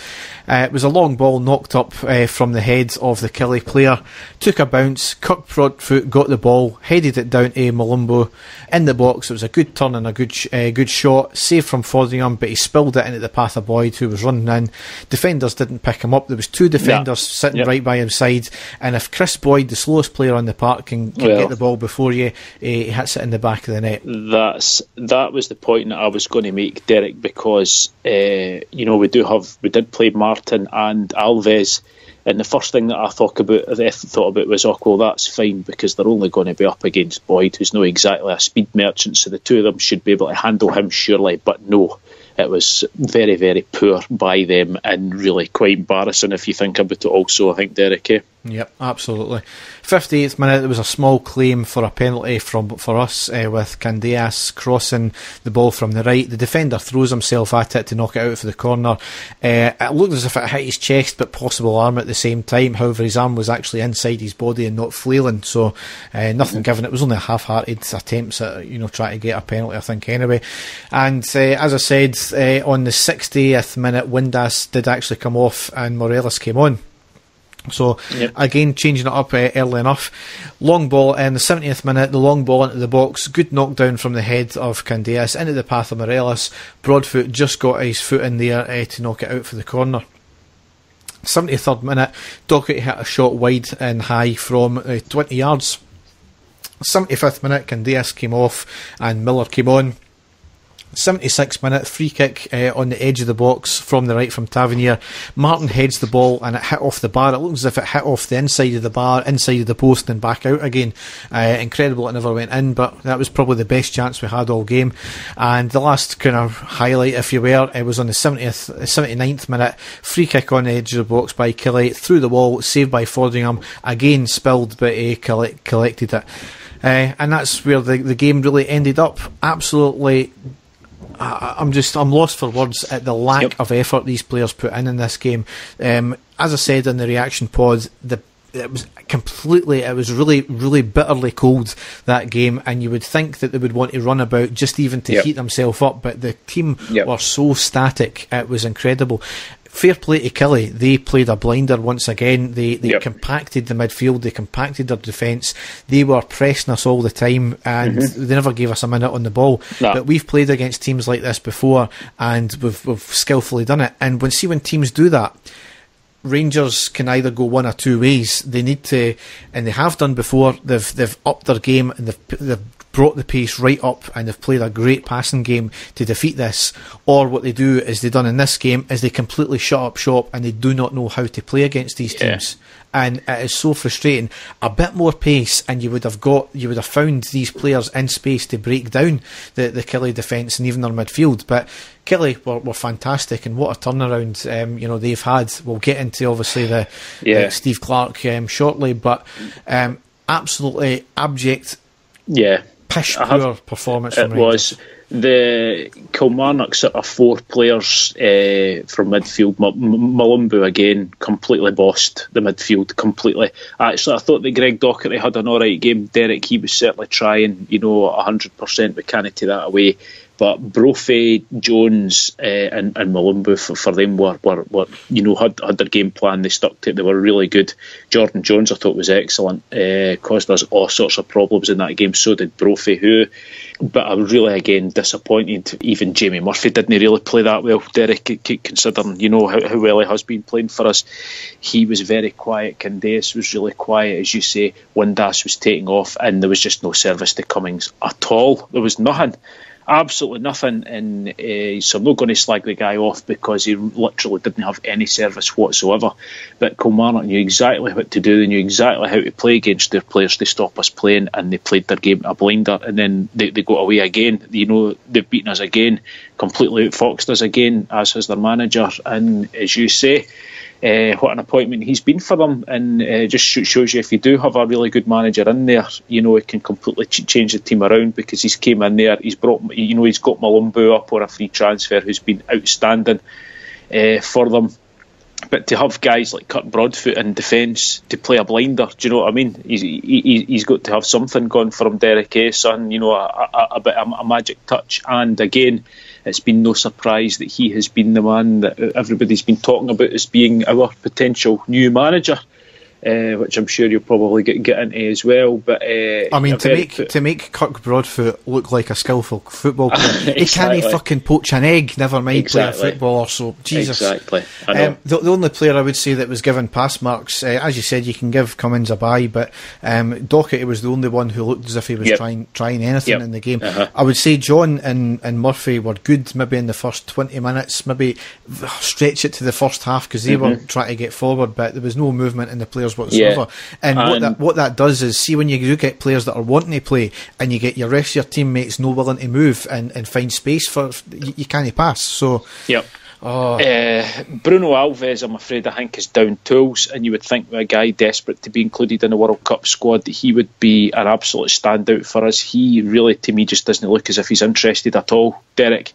It was a long ball knocked up from the head of the Kelly player, took a bounce, Kirk Broadfoot got the ball, headed it down to Malumbo in the box. It was a good turn and a good shot, saved from Fodingham, but he spilled it into the path of Boyd, who was running in. Defenders didn't pick him up. There was 2 defenders sitting right by his side, and if Chris Boyd, the slowest player on the park, can get the ball before you, he hits it in the back of the net. That was the point that I was going to make, Derek, because we did play Martin and Alves, and the first thing that I thought about was, that's fine, because they're only going to be up against Boyd, who's not exactly a speed merchant, so the 2 of them should be able to handle him surely. But no, it was very, very poor by them, and really quite embarrassing if you think about it also, I think, Derek. Yep, absolutely. 58th minute, there was a small claim for a penalty for us with Candias crossing the ball from the right. The defender throws himself at it to knock it out for the corner. It looked as if it hit his chest, but possible arm at the same time. However, his arm was actually inside his body and not flailing, so nothing given. It was only a half-hearted attempts at trying to get a penalty, I think, anyway. And as I said, on the 60th minute, Windass did actually come off and Morelos came on. So, again, changing it up early enough. Long ball in the 70th minute, the long ball into the box, good knockdown from the head of Candias into the path of Morelos. Broadfoot just got his foot in there to knock it out for the corner. 73rd minute, Docherty hit a shot wide and high from 20 yards. 75th minute, Candias came off and Miller came on. 76th minute, free kick on the edge of the box from the right from Tavernier. Martin heads the ball and it hit off the bar. It looks as if it hit off the inside of the bar, inside of the post, and back out again. Incredible it never went in, but that was probably the best chance we had all game. And the last kind of highlight, if you will, it was on the 79th minute, free kick on the edge of the box by Kelly, through the wall, saved by Fodingham, again spilled, but he collected it. And that's where the game really ended up. Absolutely, I'm lost for words at the lack of effort these players put in this game. As I said in the reaction pod, it was really, really bitterly cold, that game, and you would think that they would want to run about just even to heat themselves up, but the team were so static, it was incredible. fair play to Kelly. They played a blinder once again. They Yep. compacted the midfield. They compacted their defence. They were pressing us all the time, and they never gave us a minute on the ball. No. But we've played against teams like this before, and we've skillfully done it. And when teams do that, Rangers can either go one or two ways. They need to, and they have done before. They've upped their game, and they've brought the pace right up, and they've played a great passing game to defeat this. Or what they do, as they done in this game, is they completely shut up shop, and they do not know how to play against these teams. And it is so frustrating. A bit more pace, and you would have found these players in space to break down the Kelly defence and even their midfield. But Kelly were fantastic, and what a turnaround they've had. We'll get into obviously the Steve Clark shortly, but absolutely abject, pish poor performance from Rangers. Was the Kilmarnock sort of 4 players from midfield. Malumbu again completely bossed the midfield completely. Actually, I thought that Greg Docherty had an alright game. Derek, he was certainly trying 100%. We can't take that away. But Brophy, Jones, and Malumbu for them were had their game plan. They stuck to it. They were really good. Jordan Jones, I thought, was excellent. Caused us all sorts of problems in that game. So did Brophy, but I was really again disappointed. Even Jamie Murphy didn't really play that well. Derek, considering how well he has been playing for us, he was very quiet. Candace was really quiet, as you say. Windass was taking off, and there was just no service to Cummings at all. There was nothing. Absolutely nothing, and so I'm not going to slag the guy off because he literally didn't have any service whatsoever. But Kilmarnock knew exactly what to do. They knew exactly how to play against their players to stop us playing, and they played their game a blinder. And then they got away again. They've beaten us again, completely outfoxed us again, as has their manager. And as you say, what an appointment he's been for them, and just shows you if you do have a really good manager in there, it can completely change the team around, because he's came in there, he's got Malumbu up on a free transfer, who's been outstanding for them. But to have guys like Kurt Broadfoot in defence to play a blinder, do you know what I mean? He's got to have something going for him, Derek, son. A bit of a magic touch. And again, it's been no surprise that he has been the man that everybody's been talking about as being our potential new manager, which I'm sure you'll probably get into as well. But to make Kirk Broadfoot look like a skillful football player, he can't fucking poach an egg, never mind play a football or so. Jesus. Exactly. I know. The only player I would say that was given pass marks, as you said, you can give Cummins a bye, but Docherty was the only one who looked as if he was trying anything in the game. I would say John and Murphy were good, maybe in the first 20 minutes, maybe stretch it to the first half, because they were trying to get forward, but there was no movement in the players whatsoever. And what that does is, see, when you do get players that are wanting to play, and you get your rest of your teammates no willing to move and find space for, you can't pass. So Bruno Alves, I'm afraid, I think is down tools, and you would think with a guy desperate to be included in the World Cup squad that he would be an absolute standout for us. He really, to me, just doesn't look as if he's interested at all, Derek.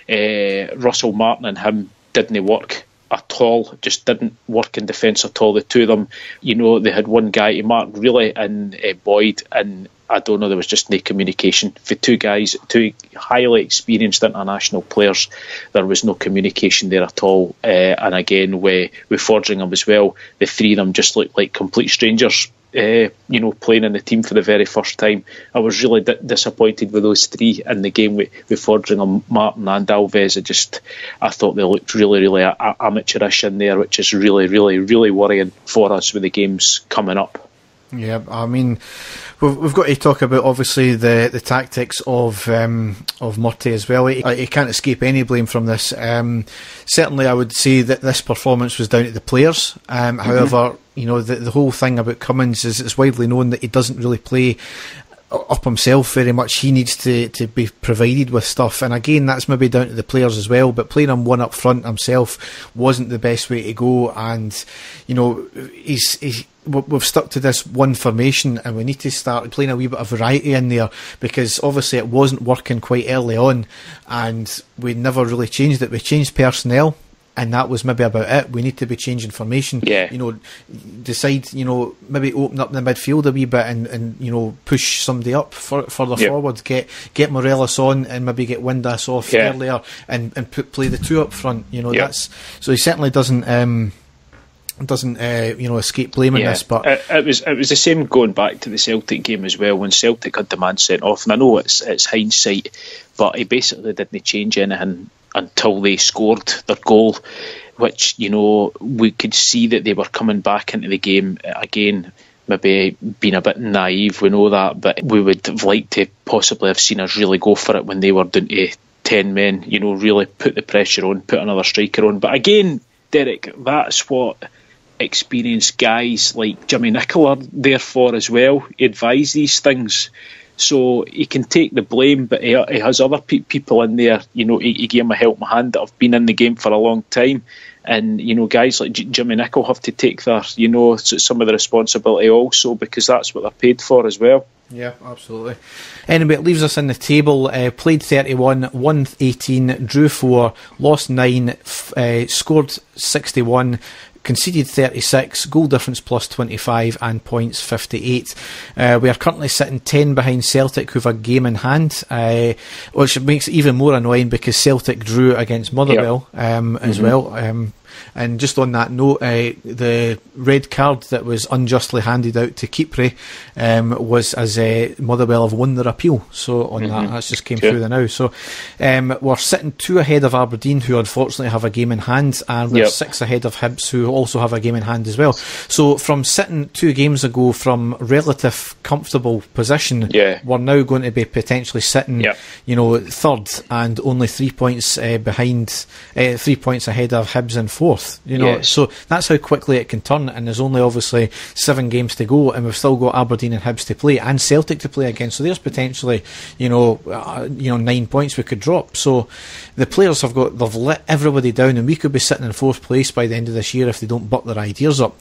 Russell Martin and him didn't work at all, just didn't work in defence at all, the two of them. They had one guy to mark really, and Boyd, and I don't know, there was just no communication for two guys, two highly experienced international players. There was no communication there at all, and again with Fordringham as well, the three of them just looked like complete strangers, playing in the team for the very first time. I was really disappointed with those three in the game with Fordringham, Martin and Alves. I thought they looked really, really amateurish in there, which is really, really, really worrying for us with the games coming up. Yeah, I mean, we've got to talk about obviously the tactics of Murty as well. He can't escape any blame from this. Certainly, I would say that this performance was down to the players. However, the whole thing about Cummins is it's widely known that he doesn't really play up himself very much. He needs to be provided with stuff, and again, that's maybe down to the players as well, but playing him one up front himself wasn't the best way to go. And we've stuck to this one formation, and we need to start playing a wee bit of variety in there, because obviously it wasn't working quite early on, and we never really changed it. We changed personnel, and that was maybe about it. We need to be changing formation. Yeah. Decide, maybe open up the midfield a wee bit and push somebody up further forward. Get Morelos on and maybe get Windass off earlier and play the two up front. That's so he certainly doesn't escape blaming this. But it was the same going back to the Celtic game as well, when Celtic had the man sent off, and I know it's hindsight, but he basically didn't change anything until they scored their goal, which we could see that they were coming back into the game again. Maybe being a bit naive, we know that, but we would have liked to possibly have seen us really go for it when they were down to 10 men, really put the pressure on, put another striker on. But again, Derek, that's what experienced guys like Jimmy Nicholl are there for as well. He advise these things, so he can take the blame, but he has other people in there. He gave him a help hand that have been in the game for a long time, and guys like Jimmy Nicholl have to take their some of the responsibility also, because that's what they're paid for as well. Yeah, absolutely. Anyway, it leaves us in the table. Played 31, won 18, drew 4, lost 9, scored 61, conceded 36, goal difference plus 25 and points 58. We are currently sitting 10 behind Celtic, who've a game in hand, which makes it even more annoying because Celtic drew against Motherwell as well. And just on that note, the red card that was unjustly handed out to Kipre was as Motherwell have won their appeal. So on that's just came through the now. So we're sitting 2 ahead of Aberdeen, who unfortunately have a game in hand, and we're 6 ahead of Hibs, who also have a game in hand as well. So from sitting 2 games ago from relative comfortable position, we're now going to be potentially sitting third and only 3 points behind, 3 points ahead of Hibs and fourth. So that's how quickly it can turn, and there's only obviously 7 games to go, and we've still got Aberdeen and Hibs to play and Celtic to play again, so there's potentially 9 points we could drop. So the players they've let everybody down, and we could be sitting in 4th place by the end of this year if they don't buck their ideas up.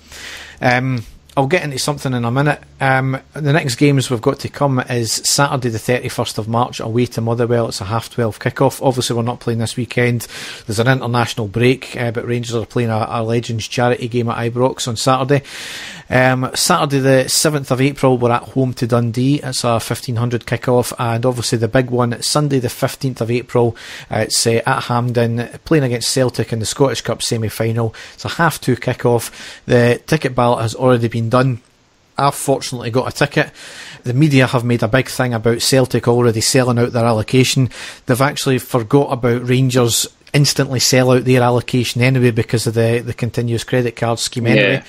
I'll get into something in a minute. The next games we've got to come is Saturday the 31st of March away to Motherwell. It's a 12:30 kick-off. Obviously we're not playing this weekend. There's an international break, but Rangers are playing a Legends charity game at Ibrox on Saturday. Saturday the 7th of April we're at home to Dundee. It's a 1500 kick-off, and obviously the big one, Sunday the 15th of April, it's at Hampden, playing against Celtic in the Scottish Cup semi-final. It's a 2:30 kick-off. The ticket ballot has already been done. I've fortunately got a ticket. The media have made a big thing about Celtic already selling out their allocation. They've actually forgot about Rangers instantly sell out their allocation anyway because of the continuous credit card scheme anyway.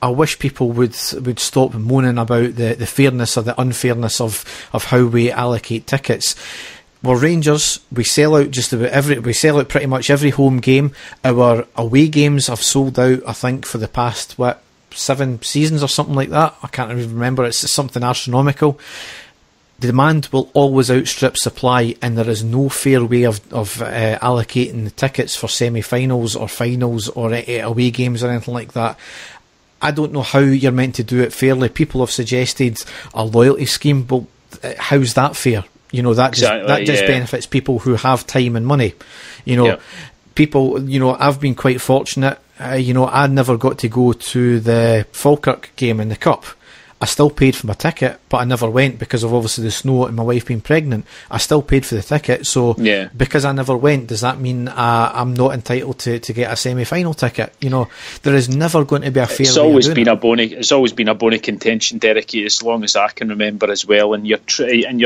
I wish people would stop moaning about the fairness or the unfairness of how we allocate tickets. Well, Rangers, we sell out pretty much every home game. Our away games have sold out, I think, for the past 7 seasons or something like that. I can't even remember. It's something astronomical. The demand will always outstrip supply, and there is no fair way of allocating the tickets for semi-finals or finals or away games or anything like that. I don't know how you're meant to do it fairly. People have suggested a loyalty scheme, but how's that fair? That just benefits people who have time and money. People, I've been quite fortunate. I never got to go to the Falkirk game in the Cup. I still paid for my ticket, but I never went because of obviously the snow and my wife being pregnant. I still paid for the ticket, so because I never went, does that mean I'm not entitled to get a semi-final ticket? There is never going to be a fair. It's always been a bone of contention, Derek, as long as I can remember as well. And you're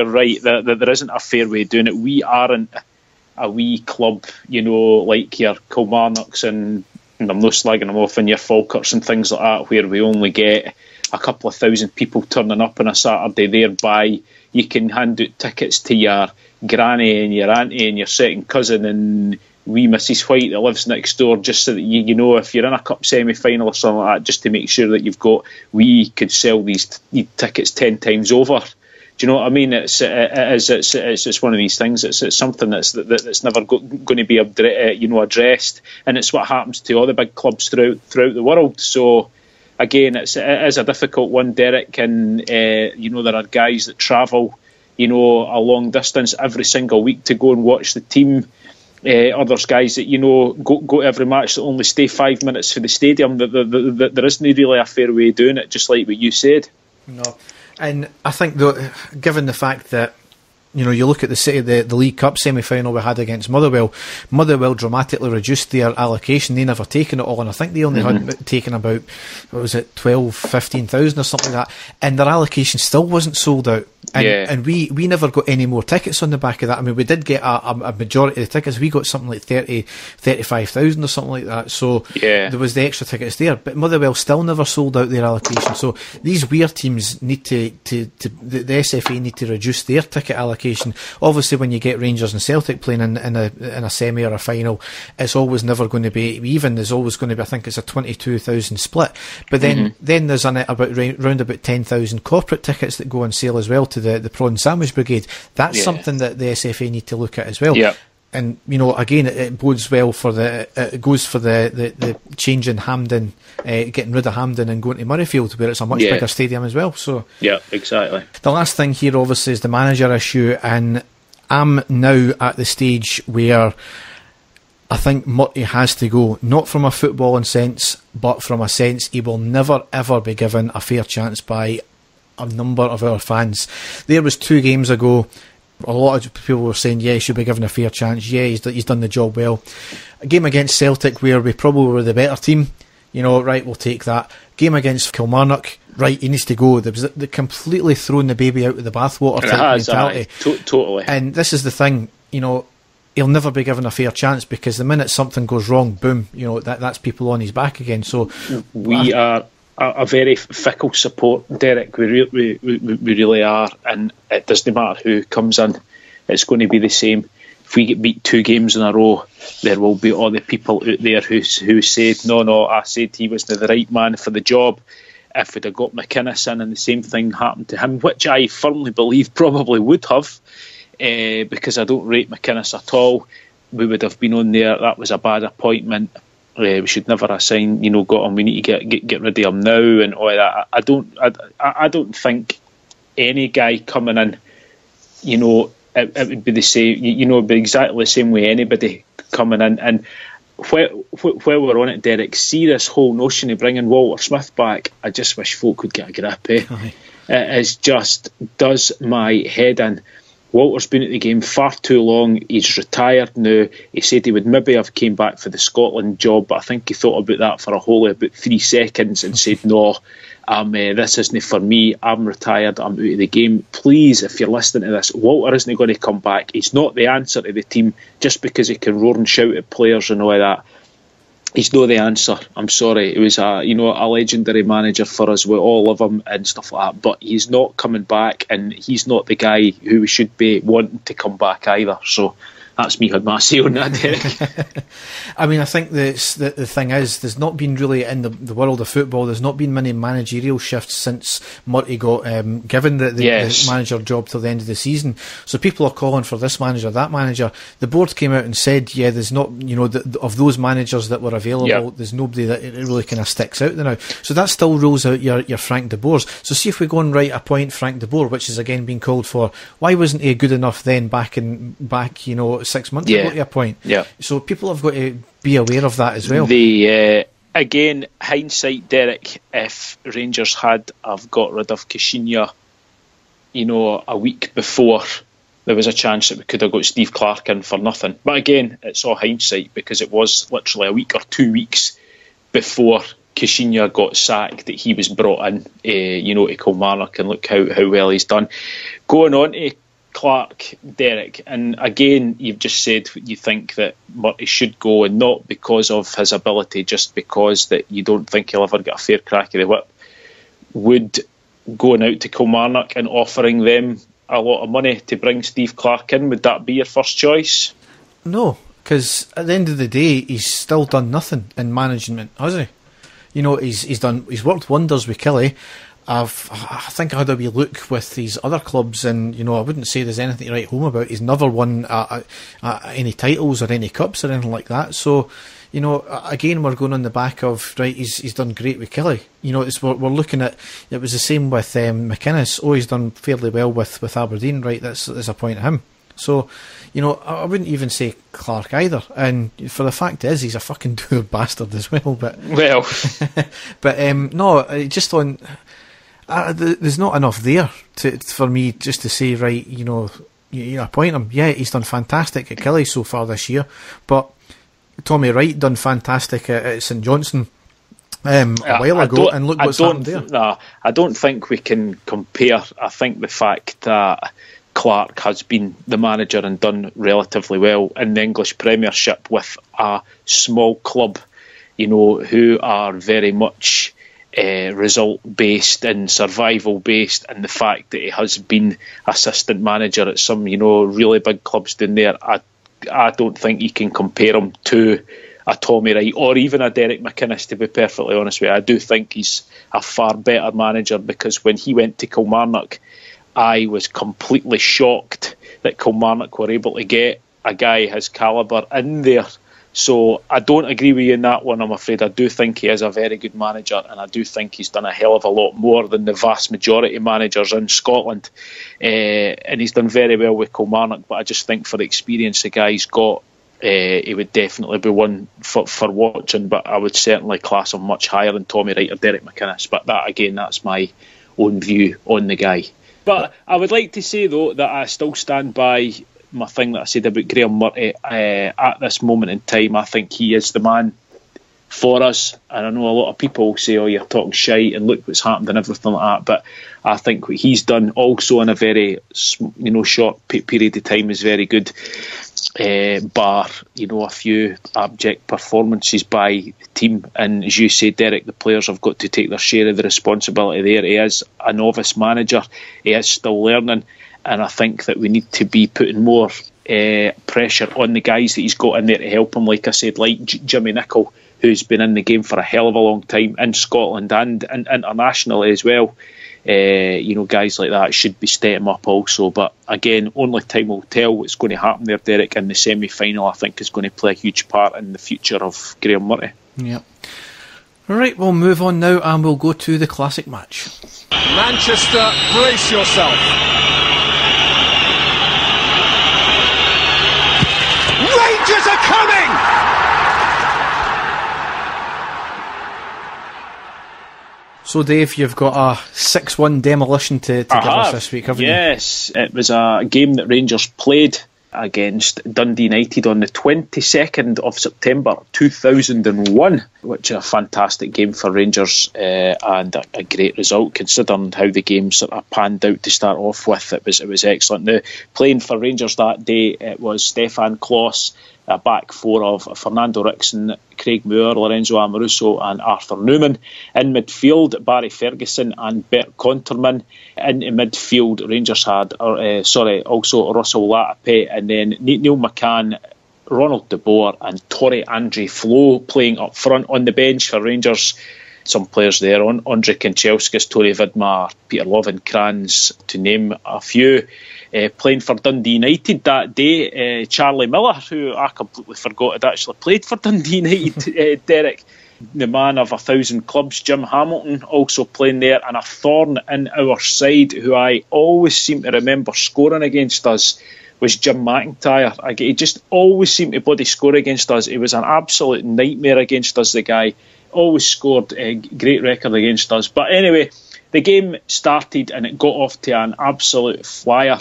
right that there isn't a fair way of doing it. We aren't a wee club, like your Kilmarnocks and I'm not slagging them off, and your Falkirks and things like that, where we only get a couple of thousand people turning up on a Saturday. Thereby, you can hand out tickets to your granny and your auntie and your second cousin and wee Mrs. White that lives next door, just so that if you're in a cup semi-final or something like that, just to make sure that you've got. We could sell these tickets 10 times over. Do you know what I mean? It's one of these things. It's something that's never going to be addressed, and it's what happens to all the big clubs throughout the world. So again, it is a difficult one, Derek, and there are guys that travel a long distance every single week to go and watch the team. Others guys that go to every match that only stay 5 minutes for the stadium. That there isn't really a fair way of doing it, just like what you said. No, and I think though, given the fact that you look at the League Cup semi-final we had against Motherwell. Motherwell dramatically reduced their allocation. They never taken it all, and I think they only had taken about 15,000 or something like that, and their allocation still wasn't sold out. And we never got any more tickets on the back of that. I mean, we did get a majority of the tickets. We got something like 35,000 or something like that. So there was the extra tickets there. But Motherwell still never sold out their allocation. So these weird teams need the SFA need to reduce their ticket allocation. Obviously, when you get Rangers and Celtic playing in a semi or a final, it's always never going to be even. There's always going to be, I think it's a 22,000 split. But then there's round about 10,000 corporate tickets that go on sale as well to the prawn sandwich brigade. That's something that the SFA need to look at as well. And again, it bodes well for it goes for the change in Hampden, getting rid of Hampden and going to Murrayfield, where it's a much bigger stadium as well. So exactly. The last thing here obviously is the manager issue, and I'm now at the stage where I think Murty has to go, not from a footballing sense, but from a sense he will never ever be given a fair chance by a number of our fans. There was 2 games ago, a lot of people were saying, he should be given a fair chance, he's done the job well. A game against Celtic where we probably were the better team, right, we'll take that. Game against Kilmarnock, right, he needs to go. There was the completely throwing the baby out with the bathwater type mentality. Totally. And this is the thing, he'll never be given a fair chance, because the minute something goes wrong, boom, that's people on his back again. So we are a very fickle support, Derek. We really are, and it doesn't matter who comes in, it's going to be the same. If we get beat 2 games in a row, there will be all the people out there who said, no, I said he wasn't the right man for the job. If we'd have got McInnes in and the same thing happened to him, which I firmly believe probably would have, because I don't rate McInnes at all, we would have been on there. That was a bad appointment. We should never have signed, got him. We need to get rid of him now and all that. I don't think any guy coming in, it would be the same. It'd be exactly the same way anybody coming in. And while we're on it, Derek, see this whole notion of bringing Walter Smith back. I just wish folk would get a grip. It just does my head in. Walter's been at the game far too long. He's retired now. He said he would maybe have came back for the Scotland job, but I think he thought about that for a whole about 3 seconds and said, no, this isn't for me. I'm retired. I'm out of the game. Please, if you're listening to this, Walter isn't going to come back. He's not the answer to the team just because he can roar and shout at players and all that. He's not the answer. I'm sorry. He was a legendary manager for us. We all love him and stuff like that. But he's not coming back, and he's not the guy who we should be wanting to come back either. So that's me had my say on that, Derek. I mean, I think the thing is, there's not been really, in the world of football, there's not been many managerial shifts since Murty got given the manager job till the end of the season. So people are calling for this manager, that manager. The board came out and said, there's not, of those managers that were available, there's nobody that it really kind of sticks out there now. So that still rules out your Frank de Boers. So see if we go and appoint Frank de Boer, which is again being called for. Why wasn't he good enough then back 6 months ago to a point? So people have got to be aware of that as well. Again, hindsight, Derek, if Rangers have got rid of Kishinya, a week before, there was a chance that we could have got Steve Clarke in for nothing. But again, it's all hindsight, because it was literally a week or 2 weeks before Kishinya got sacked that he was brought in, to Kilmarnock, and look how well he's done. Going on to Clarke, Derek, and again, you've just said you think that Murty should go, and not because of his ability, just because that you don't think he'll ever get a fair crack of the whip. Would going out to Kilmarnock and offering them a lot of money to bring Steve Clarke in, would that be your first choice? No, because at the end of the day, he's still done nothing in management, has he? He's worked wonders with Kelly. I think I had a wee look with these other clubs, and I wouldn't say there's anything to write home about. He's never won any titles or any cups or anything like that. So, again, we're going on the back of, right, he's done great with Kelly. We're looking at, it was the same with McInnes. He's done fairly well with Aberdeen, right? That's a point to him. So, you know, I wouldn't even say Clark either. And for the fact is, he's a fucking dour bastard as well. But no, just on. There's not enough there for me just to say, right, you know, you appoint him. Yeah, he's done fantastic at Killie so far this year, but Tommy Wright done fantastic at St Johnstone a while ago, and look what's happened there. Nah, I don't think we can compare. I think the fact that Clark has been the manager and done relatively well in the English Premiership with a small club, you know, who are very much result based and survival based, and the fact that he has been assistant manager at some, you know, really big clubs down there, I don't think you can compare him to a Tommy Wright or even a Derek McInnes, to be perfectly honest with you. I do think he's a far better manager, because when he went to Kilmarnock, I was completely shocked that Kilmarnock were able to get a guy his calibre in there. So I don't agree with you in that one, I'm afraid. I do think he is a very good manager, and I do think he's done a hell of a lot more than the vast majority of managers in Scotland. And he's done very well with Kilmarnock, but I just think for the experience the guy's got, he would definitely be one for watching, but I would certainly class him much higher than Tommy Wright or Derek McInnes. But that, again, that's my own view on the guy. But I would like to say, though, that I still stand by my thing that I said about Graham Murray. At this moment in time, I think he is the man for us. And I know a lot of people say, oh, you're talking shite and look what's happened and everything like that, but I think what he's done also in a very, you know, short period of time is very good, bar, you know, a few abject performances by the team. And as you say, Derek, the players have got to take their share of the responsibility there. He is a novice manager, he is still learning, and I think that we need to be putting more pressure on the guys that he's got in there to help him. Like I said, like Jimmy Nicholl, who's been in the game for a hell of a long time in Scotland and internationally as well. You know, guys like that should be stepping up also. But again, only time will tell what's going to happen there, Derek. In the semi-final, I think is going to play a huge part in the future of Graham Murray. Yeah. Right, we'll move on now and we'll go to the classic match. Manchester, brace yourself. Rangers are coming! So, Dave, you've got a 6-1 demolition to give us this week, haven't you? Yes, it was a game that Rangers played against Dundee United on the 22nd of September 2001, which is a fantastic game for Rangers and a great result considering how the game sort of panned out to start off with. It was excellent. Now, playing for Rangers that day, it was Stefan Klos, a back four of Fernando Rickson, Craig Moore, Lorenzo Amoruso and Arthur Newman. In midfield, Barry Ferguson and Bert Conterman. Into midfield, Rangers had also Russell Latape, and then Neil McCann, Ronald de Boer and Torre Andre Flo playing up front. On the bench for Rangers, some players there, Andre Kanchelskis, Tore Vidmar, Peter Lovenkrands, to name a few. Playing for Dundee United that day, Charlie Miller, who I completely forgot had actually played for Dundee United, Derek, the man of 1,000 clubs, Jim Hamilton, also playing there, and a thorn in our side who I always seem to remember scoring against us was Jim McIntyre. He just always seemed to bloody score against us. It was an absolute nightmare against us, the guy. Always scored a great record against us. But anyway, the game started and it got off to an absolute flyer.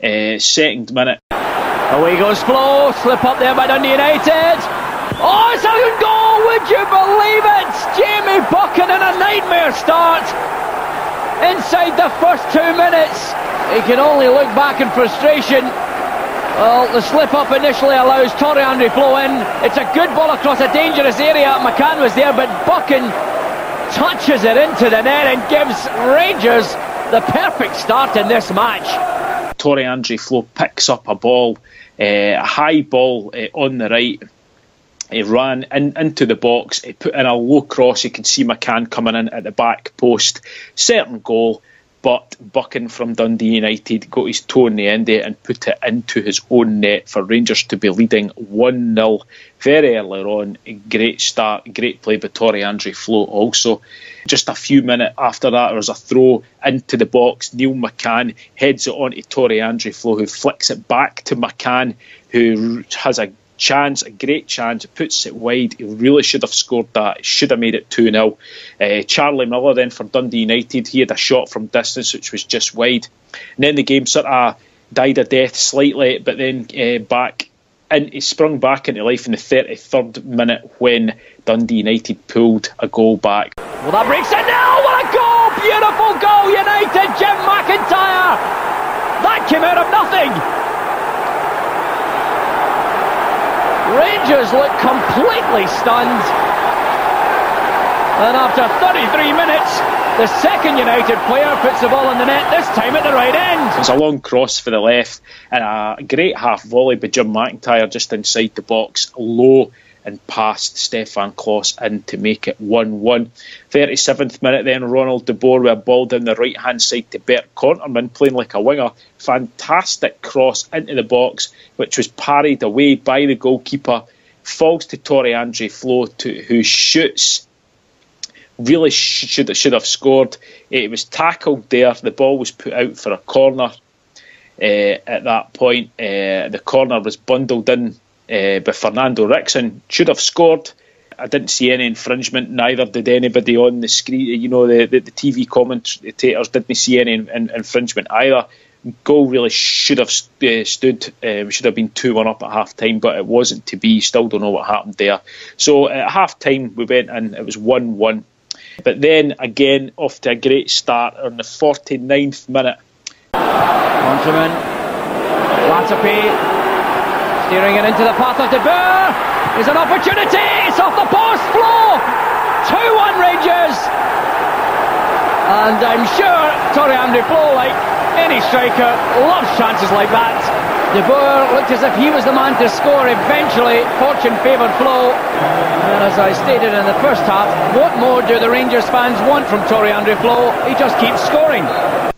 Second minute. Away goes Flo, slip up there by Dundee United. Oh, it's a good goal, would you believe it? Jamie Buchan in a nightmare start. Inside the first 2 minutes, he can only look back in frustration. Well, the slip up initially allows Torre Andre Flo in. It's a good ball across a dangerous area. McCann was there, but Buchan touches it into the net and gives Rangers the perfect start in this match. Torre Andre Flo picks up a ball, a high ball on the right. He ran into the box. He put in a low cross. You can see McCann coming in at the back post. Certain goal. but Buchan from Dundee United got his toe in the end of it and put it into his own net for Rangers to be leading 1-0 very early on. Great start, great play by Torre-Andre Flo also. Just a few minutes after that, there was a throw into the box. Neil McCann heads it on to Torre-Andre Flo, who flicks it back to McCann, who has a great chance, puts it wide. He really should have scored that. He should have made it 2-0. Charlie Miller then for Dundee United, he had a shot from distance which was just wide. And then the game sort of died a death slightly, but then he sprung back into life in the 33rd minute when Dundee United pulled a goal back. Well, that breaks it now. What a goal! Beautiful goal, United. Jim McIntyre. That came out of nothing. Rangers look completely stunned. And after 33 minutes, the second United player puts the ball in the net, this time at the right end. It was a long cross for the left and a great half volley by Jim McIntyre just inside the box, low and past Stefan Klos in to make it 1-1. 37th minute then, Ronald de Boer with a ball down the right hand side to Bert Conterman playing like a winger. Fantastic cross into the box which was parried away by the goalkeeper, falls to Torre-Andre Flo who shoots. Really should have scored. It was tackled there. The ball was put out for a corner. At that point, the corner was bundled in by Fernando Rickson. Should have scored. I didn't see any infringement. Neither did anybody on the screen. You know, the TV commentators didn't see any infringement either. Goal really should have stood. We should have been 2-1 up at half time, but it wasn't to be. Still don't know what happened there. So at half time we went and it was 1-1. But then again, off to a great start on the 49th minute. Conterman, Latapi, steering it into the path of De Boer. There's an opportunity. It's off the post. Flo. 2-1 Rangers. And I'm sure Torre-Andre Flo, like any striker, loves chances like that. De Boer looked as if he was the man to score eventually. Fortune favoured Flo. And as I stated in the first half, what more do the Rangers fans want from Torre-Andre Flo? He just keeps scoring.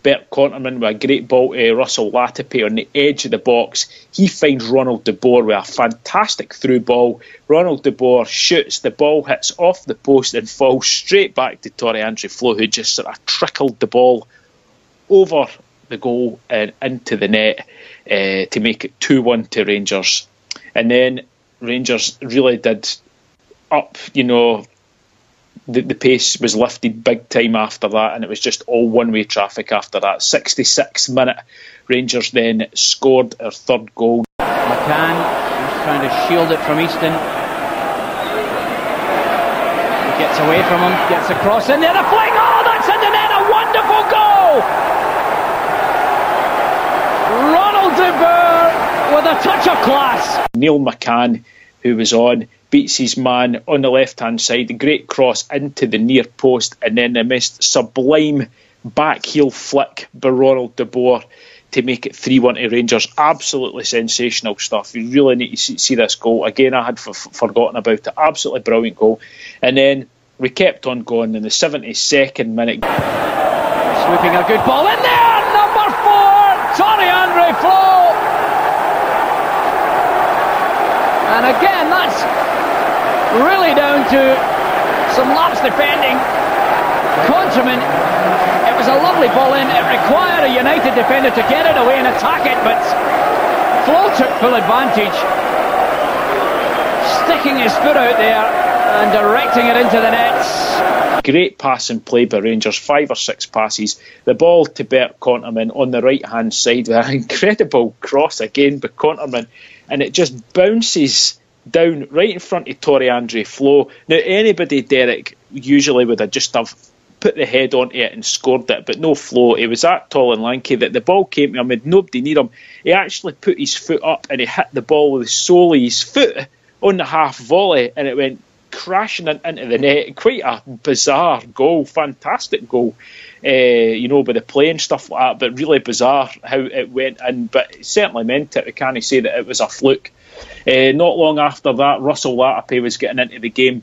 Bert Conterman with a great ball to Russell Latapi on the edge of the box. He finds Ronald de Boer with a fantastic through ball. Ronald de Boer shoots, the ball hits off the post and falls straight back to Torre-Andre Flo, who just sort of trickled the ball over the goal and into the net to make it 2-1 to Rangers. And then Rangers really did up, you know, the pace was lifted big time after that, and it was just all one-way traffic after that. 66th minute, Rangers then scored their third goal. McCann just trying to shield it from Easton. He gets away from him, gets across in there, the fling, oh, that's in the net, a wonderful goal! Ronald de Boer with a touch of class. Neil McCann, who was on, beats his man on the left hand side, a great cross into the near post, and then the most sublime back heel flick by Ronald de Boer to make it 3-1 to Rangers. Absolutely sensational stuff. You really need to see this goal. Again, I had forgotten about it. Absolutely brilliant goal. And then we kept on going in the 72nd minute. Sweeping a good ball in there, number 4, Torre-Andre Flo. And again, that's really down to some lapse defending. Conterman, it was a lovely ball in. It required a United defender to get it away and attack it, but Flo took full advantage, sticking his foot out there and directing it into the nets. Great pass and play by Rangers, 5 or 6 passes. The ball to Bert Conterman on the right hand side with an incredible cross again by Conterman, and it just bounces down right in front of Torre-Andre Flo. Now anybody, Derek, usually would have just have put the head onto it and scored it, but no Flo. He was that tall and lanky that the ball came to him with nobody near him. He actually put his foot up and he hit the ball with the sole of his foot on the half volley, and it went crashing into the net. Quite a bizarre goal, fantastic goal, you know, with the play and stuff like that, but really bizarre how it went in, but it certainly meant it. We can't say that it was a fluke. Not long after that, Russell Latapi was getting into the game.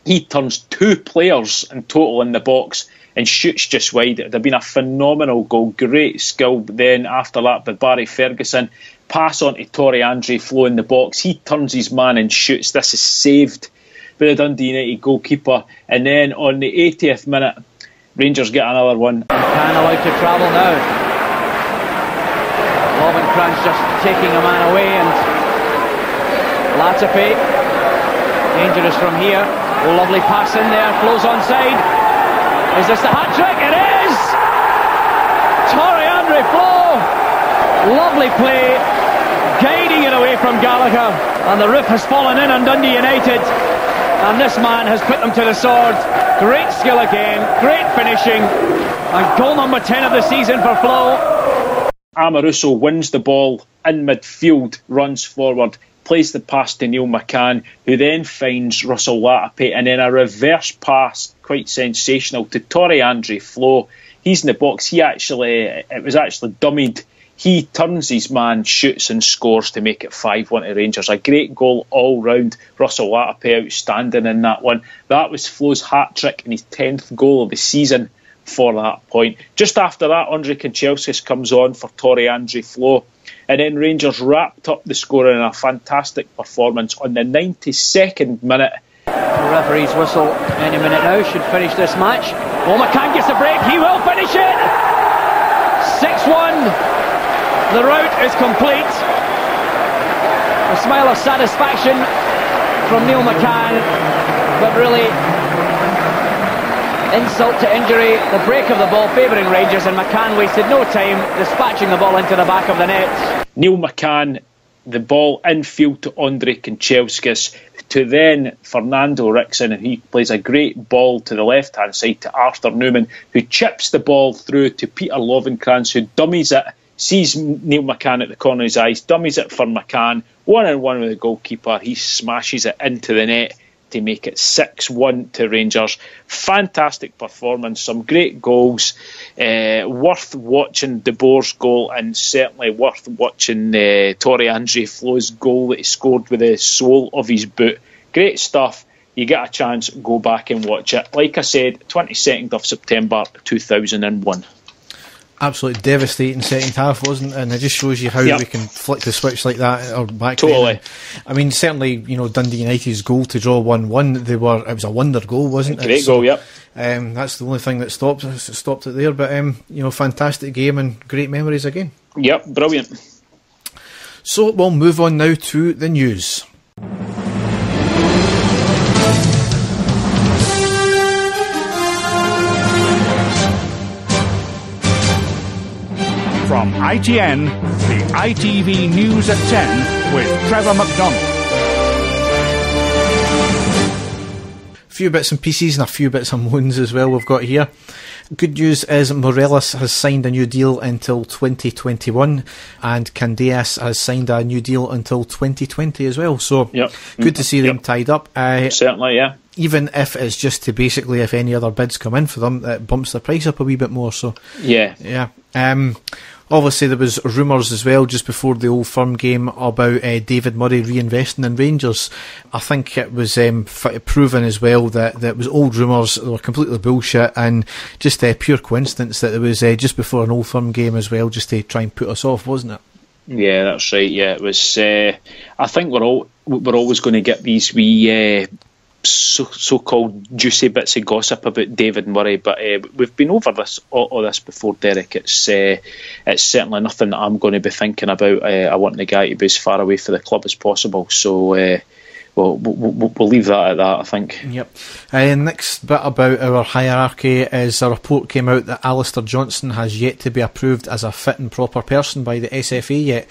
He turns 2 players in total in the box and shoots just wide. It would have been a phenomenal goal. Great skill then after that by Barry Ferguson. Pass on to Torre Andre Flo in the box. He turns his man and shoots. This is saved by the Dundee United goalkeeper. And then on the 80th minute, Rangers get another one. McCann allowed to travel now. Lovenkrands just taking a man away, and Latape, dangerous from here. Oh, lovely pass in there, flows onside. Is this the hat-trick? It is! Torre Andre Flo, lovely play, guiding it away from Gallagher, and the roof has fallen in on Dundee United, and this man has put them to the sword. Great skill again, great finishing, and goal number 10 of the season for Flo. Amoruso wins the ball in midfield, runs forward, plays the pass to Neil McCann, who then finds Russell Latape, and then a reverse pass, quite sensational, to Torre Andre Flo. He's in the box. It was actually dummied. He turns his man, shoots and scores to make it 5-1 to Rangers. A great goal all round. Russell Latape outstanding in that one. That was Flo's hat-trick and his 10th goal of the season for that point. Just after that, Andre Kanchelskis comes on for Torre Andre Flo. And then Rangers wrapped up the scoring in a fantastic performance on the 92nd minute. The referee's whistle any minute now should finish this match. Oh, McCann gets a break. He will finish it. 6-1. The route is complete. A smile of satisfaction from Neil McCann, but really insult to injury. The break of the ball favouring Rangers, and McCann wasted no time dispatching the ball into the back of the net. Neil McCann, the ball infield to Andre Kanchelskis, to then Fernando Rickson, and he plays a great ball to the left hand side to Arthur Newman, who chips the ball through to Peter Lovenkrands, who dummies it, sees Neil McCann at the corner of his eyes, dummies it for McCann, 1-on-1 with the goalkeeper. He smashes it into the net to make it 6-1 to Rangers. Fantastic performance, some great goals, worth watching De Boer's goal, and certainly worth watching Torre Andre Flo's goal that he scored with the sole of his boot. Great stuff. You get a chance, go back and watch it. Like I said, 22nd of September 2001. Absolutely devastating second half, wasn't it? And it just shows you how we can flick the switch like that or back. Totally. I mean, certainly, Dundee United's goal to draw 1-1, it was a wonder goal, wasn't it? Great goal, yep. That's the only thing that stopped it there. But fantastic game and great memories again. Yep, brilliant. So we'll move on now to the news. From ITN, the ITV News at 10 with Trevor McDonald. A few bits and pieces and a few bits and moans as well we've got here. Good news is Morelos has signed a new deal until 2021, and Candeas has signed a new deal until 2020 as well. So good to see them tied up. Certainly, yeah. Even if it's just to basically, if any other bids come in for them, it bumps the price up a wee bit more. So yeah. Obviously, there was rumours as well just before the Old Firm game about David Murray reinvesting in Rangers. I think it was proven as well that it was old rumours, they were completely bullshit, and just pure coincidence that it was just before an Old Firm game as well, just to try and put us off, wasn't it? Yeah, that's right. Yeah, it was. I think we're always going to get these wee so-called juicy bits of gossip about David Murray, but we've been over all this before, Derek. It's certainly nothing that I'm going to be thinking about. I want the guy to be as far away from the club as possible, so we'll leave that at that, I think. Yep. Next bit about our hierarchy is a report came out that Alistair Johnson has yet to be approved as a fit and proper person by the SFA yet.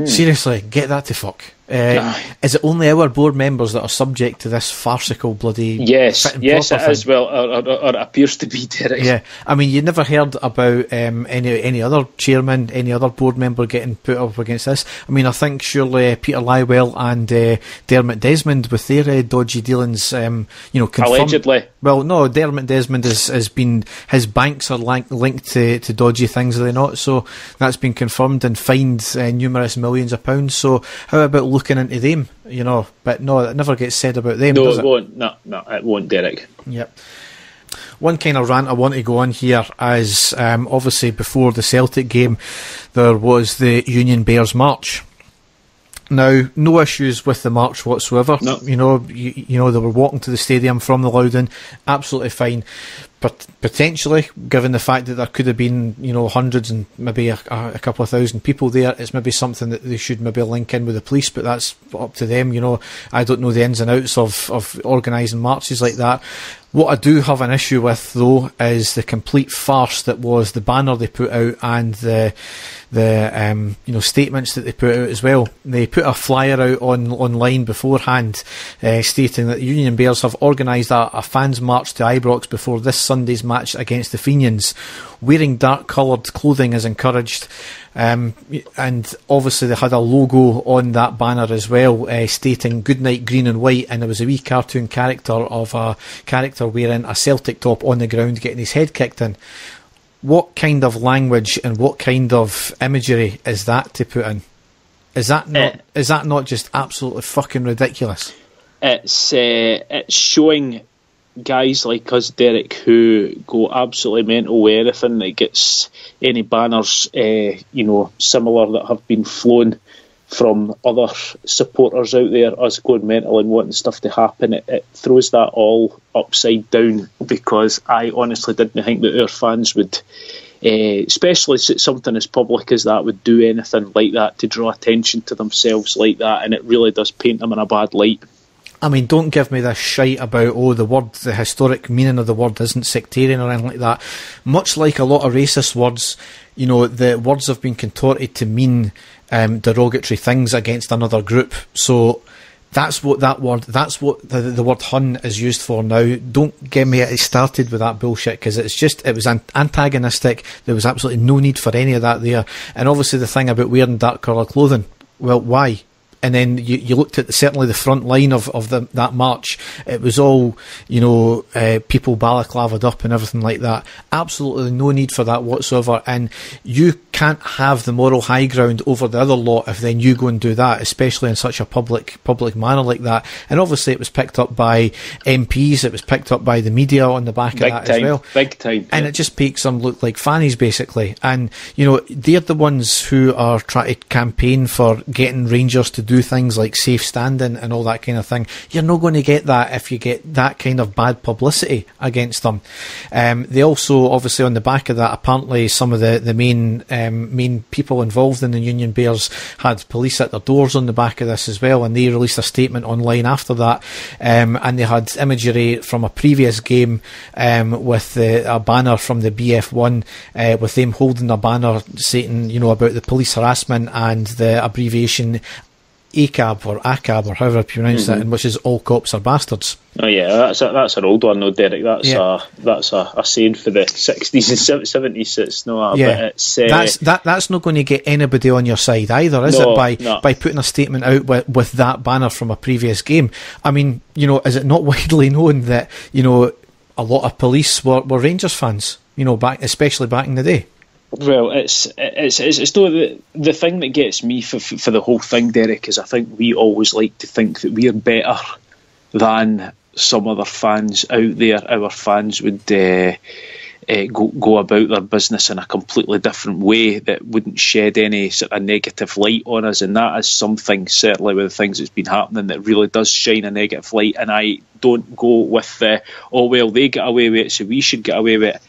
Seriously, get that to fuck. Is it only our board members that are subject to this farcical bloody fit and proper it is. Well, or it appears to be, Derek. Yeah, I mean, you never heard about any other chairman, any other board member getting put up against this. I mean, I think surely Peter Lywell and Dermot Desmond with their dodgy dealings, confirmed. Allegedly. Well, no, Dermot Desmond has been, his banks are linked to dodgy things, are they not? So that's been confirmed and fined numerous millions of pounds. So how about looking into them, but no, it never gets said about them. No, does it won't. No, it won't, Derek. Yep. one kind of rant I want to go on here is obviously before the Celtic game there was the Union Bears march. Now, no issues with the march whatsoever. No. You know, they were walking to the stadium from the Loudon, absolutely fine. But potentially, given the fact that there could have been, hundreds and maybe a couple of thousand people there, it's maybe something that they should maybe link in with the police, but that's up to them. I don't know the ins and outs of organising marches like that. What I do have an issue with, though, is the complete farce that was the banner they put out and the statements that they put out as well. They put a flyer out online beforehand stating that the Union Bears have organised a fans march to Ibrox before this Sunday's match against the Fenians. Wearing dark coloured clothing is encouraged. And obviously they had a logo on that banner as well, stating "Goodnight Green and White," and there was a wee cartoon character of a character wearing a Celtic top on the ground getting his head kicked in. What kind of language and what kind of imagery is that to put in? Is that not just absolutely fucking ridiculous? It's showing guys like us, Derek, who go absolutely mental with anything that gets any banners, similar that have been flown from other supporters out there, us going mental and wanting stuff to happen. It throws that all upside down, because I honestly didn't think that our fans would, especially something as public as that, would do anything like that to draw attention to themselves like that, and it really does paint them in a bad light. I mean, don't give me this shite about, the historic meaning of the word isn't sectarian or anything like that. Much like a lot of racist words, the words have been contorted to mean derogatory things against another group. So that's what the word Hun is used for now. Don't get me started with that bullshit, because it was antagonistic. There was absolutely no need for any of that there. And obviously the thing about wearing dark coloured clothing, well, why? And then you looked at certainly the front line of that march. It was all, people balaclavaed up and everything like that. Absolutely no need for that whatsoever. And you can't have the moral high ground over the other lot if then you go and do that, especially in such a public manner like that. And obviously it was picked up by MPs. It was picked up by the media on the back of that as well. Big time. And it just makes them look like fannies, basically. And, they're the ones who are trying to campaign for getting Rangers to do things like safe standing and all that kind of thing. You're not going to get that if you get that kind of bad publicity against them. They also, obviously, on the back of that, apparently some of the main people involved in the Union Bears had police at their doors on the back of this as well, and they released a statement online after that, and they had imagery from a previous game with a banner from the BF1 with them holding a banner saying, about the police harassment and the abbreviation ACAB or ACAB or however I pronounce it, which is all cops are bastards. Oh yeah, that's an old one, though, Derek. That's a saying for the 60s and 70s. It's not, but it's that's not going to get anybody on your side either, is it? By putting a statement out with that banner from a previous game. I mean, is it not widely known that a lot of police were Rangers fans? Especially back in the day. Well, it's still the thing that gets me for the whole thing, Derek, is I think we always like to think that we're better than some other fans out there. Our fans would go about their business in a completely different way that wouldn't shed any sort of negative light on us, and that is something, certainly with the things that's been happening, that really does shine a negative light. And I don't go with they get away with it, so we should get away with it.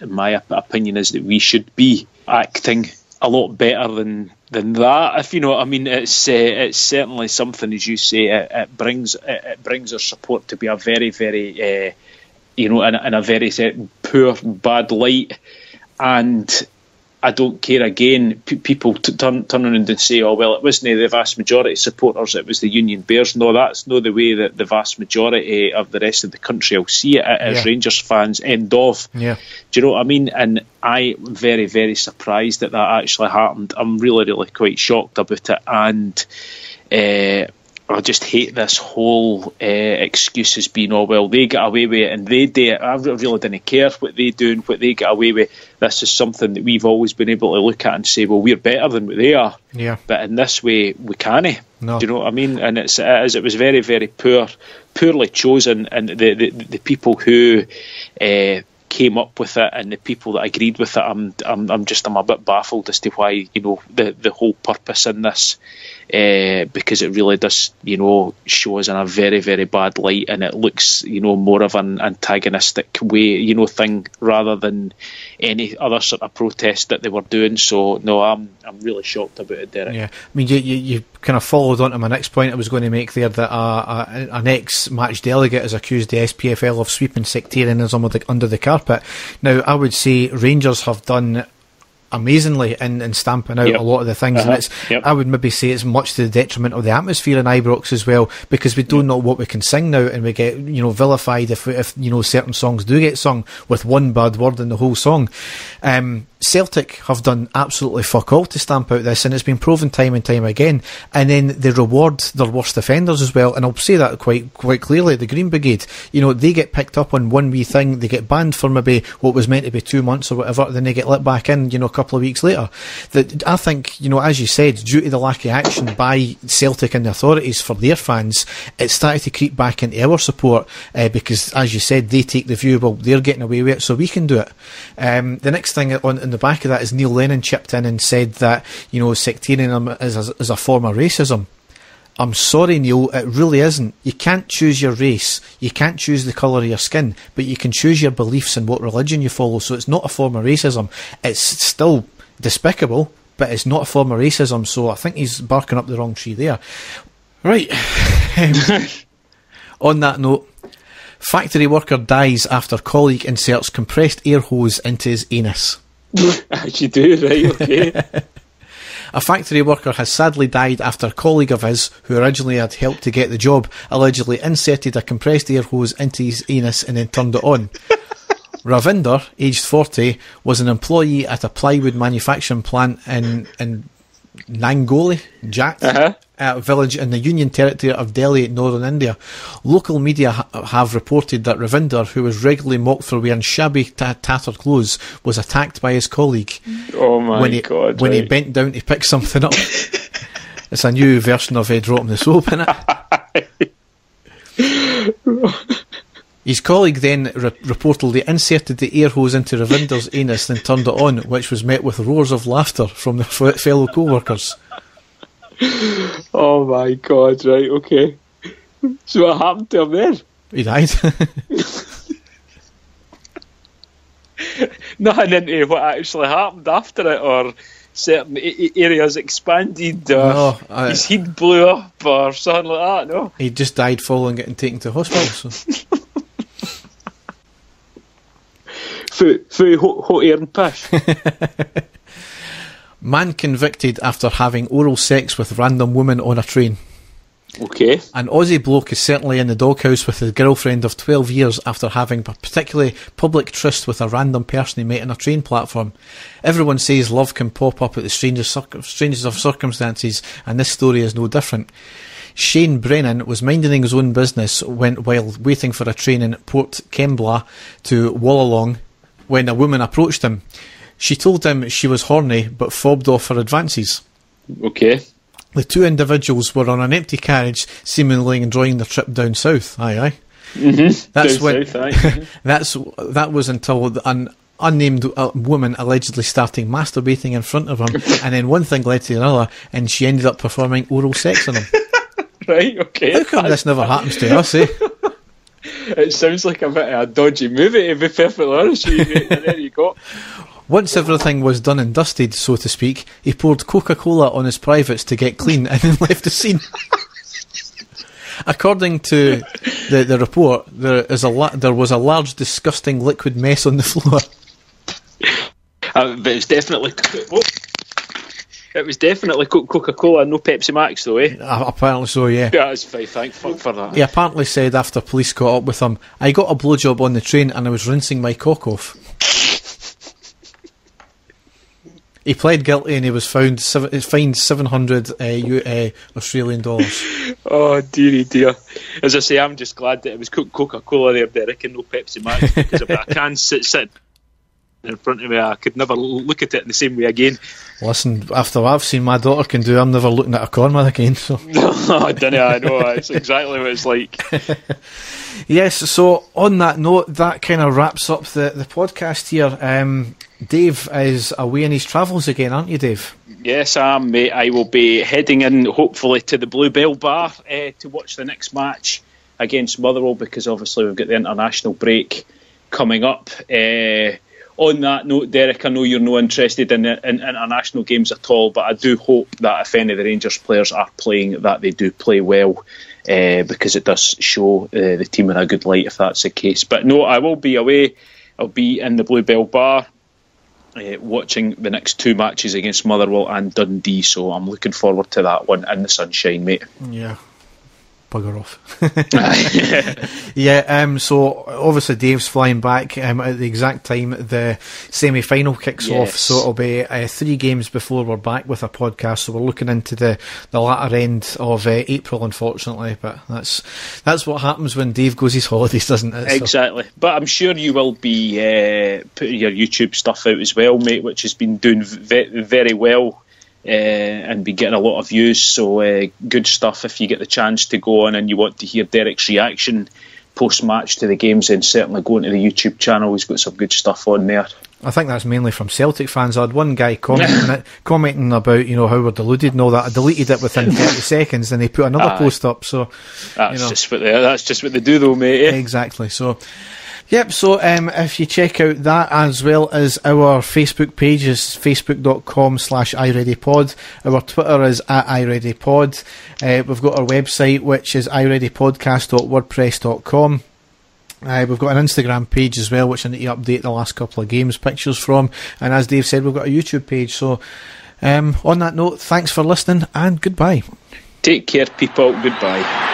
My opinion is that we should be acting a lot better than that, if you know what I mean. It's certainly something, as you say, it brings our support to be a very, very in a very poor, bad light. And I don't care, again, people turn around and say, oh, well, it wasn't the vast majority of supporters, it was the Union Bears. No, that's not the way that the vast majority of the rest of the country will see it as Rangers fans, end of. Yeah. Do you know what I mean? And I'm very, very surprised that actually happened. I'm really, really quite shocked about it. And I just hate this whole excuses being, oh, well, they get away with it and they do it. I really didn't care what they do and what they get away with. This is something that we've always been able to look at and say, well, we're better than what they are. Yeah. But in this way, we can't. No. Do you know what I mean? And it was very, very poorly chosen, and the people who came up with it and the people that agreed with it, I'm a bit baffled as to why, the whole purpose in this, because it really does, show us in a very, very bad light, and it looks, more of an antagonistic way, thing, rather than any other sort of protest that they were doing. So no, I'm really shocked about it, Derek. Yeah, I mean, you kind of followed on to my next point I was going to make there, that an ex-match delegate has accused the SPFL of sweeping sectarianism under the carpet. Now, I would say Rangers have done amazingly in stamping out a lot of the things, and I would maybe say it's much to the detriment of the atmosphere in Ibrox as well, because we don't know what we can sing now, and we get vilified if certain songs do get sung with one bad word in the whole song. Celtic have done absolutely fuck all to stamp out this, and it's been proven time and time again, and then they reward their worst offenders as well. And I'll say that quite clearly. The Green Brigade, they get picked up on one wee thing, they get banned for maybe what was meant to be 2 months or whatever, then they get let back in a couple of weeks later. That I think, as you said, due to the lack of action by Celtic and the authorities for their fans, it started to creep back into our support, because, as you said, they take the view, well, they're getting away with it, so we can do it. The next thing in the back of that is Neil Lennon chipped in and said that sectarianism is a form of racism. I'm sorry, Neil, it really isn't. You can't choose your race, you can't choose the colour of your skin, but you can choose your beliefs and what religion you follow. So it's not a form of racism. It's still despicable, but it's not a form of racism. So I think he's barking up the wrong tree there. Right. On that note, factory worker dies after colleague inserts compressed air hose into his anus. As you do, right? Okay. A factory worker has sadly died after a colleague of his, who originally had helped to get the job, allegedly inserted a compressed air hose into his anus and then turned it on. Ravinder, aged 40, was an employee at a plywood manufacturing plant in Nangoli, a village in the Union Territory of Delhi, northern India. Local media have reported that Ravinder, who was regularly mocked for wearing shabby tattered clothes, was attacked by his colleague. Oh my God! When he bent down to pick something up. It's a new version of dropping the soap, isn't it? His colleague then reportedly inserted the air hose into Ravinder's anus and turned it on, which was met with roars of laughter from the fellow co-workers. Oh my God, right, okay. So what happened to him then? He died. Nothing into what actually happened after it, or certain areas expanded, or his head blew up, or something like that, no? He just died following getting taken to hospital, so... Hot air and pish. Man convicted after having oral sex with random woman on a train. Okay. An Aussie bloke is certainly in the doghouse with his girlfriend of 12 years after having a particularly public tryst with a random person he met on a train platform. Everyone says love can pop up at the strangest of circumstances, and this story is no different. Shane Brennan was minding his own business while waiting for a train in Port Kembla to Wollongong when a woman approached him. She told him she was horny but fobbed off her advances. Okay. The two individuals were on an empty carriage, seemingly enjoying their trip down south. Aye. Mm-hmm. That's down when. South, aye. That was until an unnamed woman allegedly starting masturbating in front of him, and then one thing led to another, and she ended up performing oral sex on him. Right. Okay. How come this never happens to us, eh? It sounds like a bit of a dodgy movie, to be perfectly honest with you. And there you go. Once everything was done and dusted, so to speak, he poured Coca-Cola on his privates to get clean and then left the scene. According to the report, there was a large, disgusting liquid mess on the floor. But it's definitely... It was definitely Coca-Cola, no Pepsi Max, though, eh? Apparently so, yeah. Yeah, that's fine. Thank fuck for that. He apparently said after police caught up with him, I got a blowjob on the train and I was rinsing my cock off. He pled guilty and he was fined $700 Australian dollars. Oh, dearie dear. As I say, I'm just glad that it was Coca-Cola there, Derek, and no Pepsi Max, because if I can sit... in front of me, I could never look at it in the same way again. Listen, after what I've seen my daughter can do, I'm never looking at a corner again. So I don't know. I know it's exactly what it's like. Yes. So on that note, that kind of wraps up the podcast here. Dave is away in his travels again, aren't you, Dave? Yes, mate. I will be heading in, hopefully, to the Bluebell Bar to watch the next match against Motherwell, because obviously we've got the international break coming up. On that note, Derek, I know you're not interested in international games at all, but I do hope that if any of the Rangers players are playing, that they do play well, because it does show the team in a good light if that's the case. But no, I will be away. I'll be in the Bluebell Bar watching the next two matches against Motherwell and Dundee, so I'm looking forward to that one in the sunshine, mate. Yeah. Bugger off. Yeah, so obviously Dave's flying back at the exact time the semi-final kicks off, so it'll be 3 games before we're back with a podcast, so we're looking into the latter end of April, unfortunately, but that's what happens when Dave goes his holidays, doesn't it? Exactly. But I'm sure you will be putting your YouTube stuff out as well, mate, which has been doing very well. And be getting a lot of views, so good stuff. If you get the chance to go on and you want to hear Derek's reaction post-match to the games, then certainly go into the YouTube channel. He's got some good stuff on there. I think that's mainly from Celtic fans. I had one guy commenting about, how we're deluded and all that. I deleted it within 30 seconds and he put another post up. So that's just what they do though, mate. Exactly. So yep, so if you check out that as well as our Facebook page is facebook.com/iReadyPod. Our Twitter is @iReadyPod. We've got our website, which is iReadyPodcast.wordpress.com. We've got an Instagram page as well, which I need to update the last couple of games pictures from. And as Dave said, we've got a YouTube page. So on that note, thanks for listening and goodbye. Take care, people. Goodbye.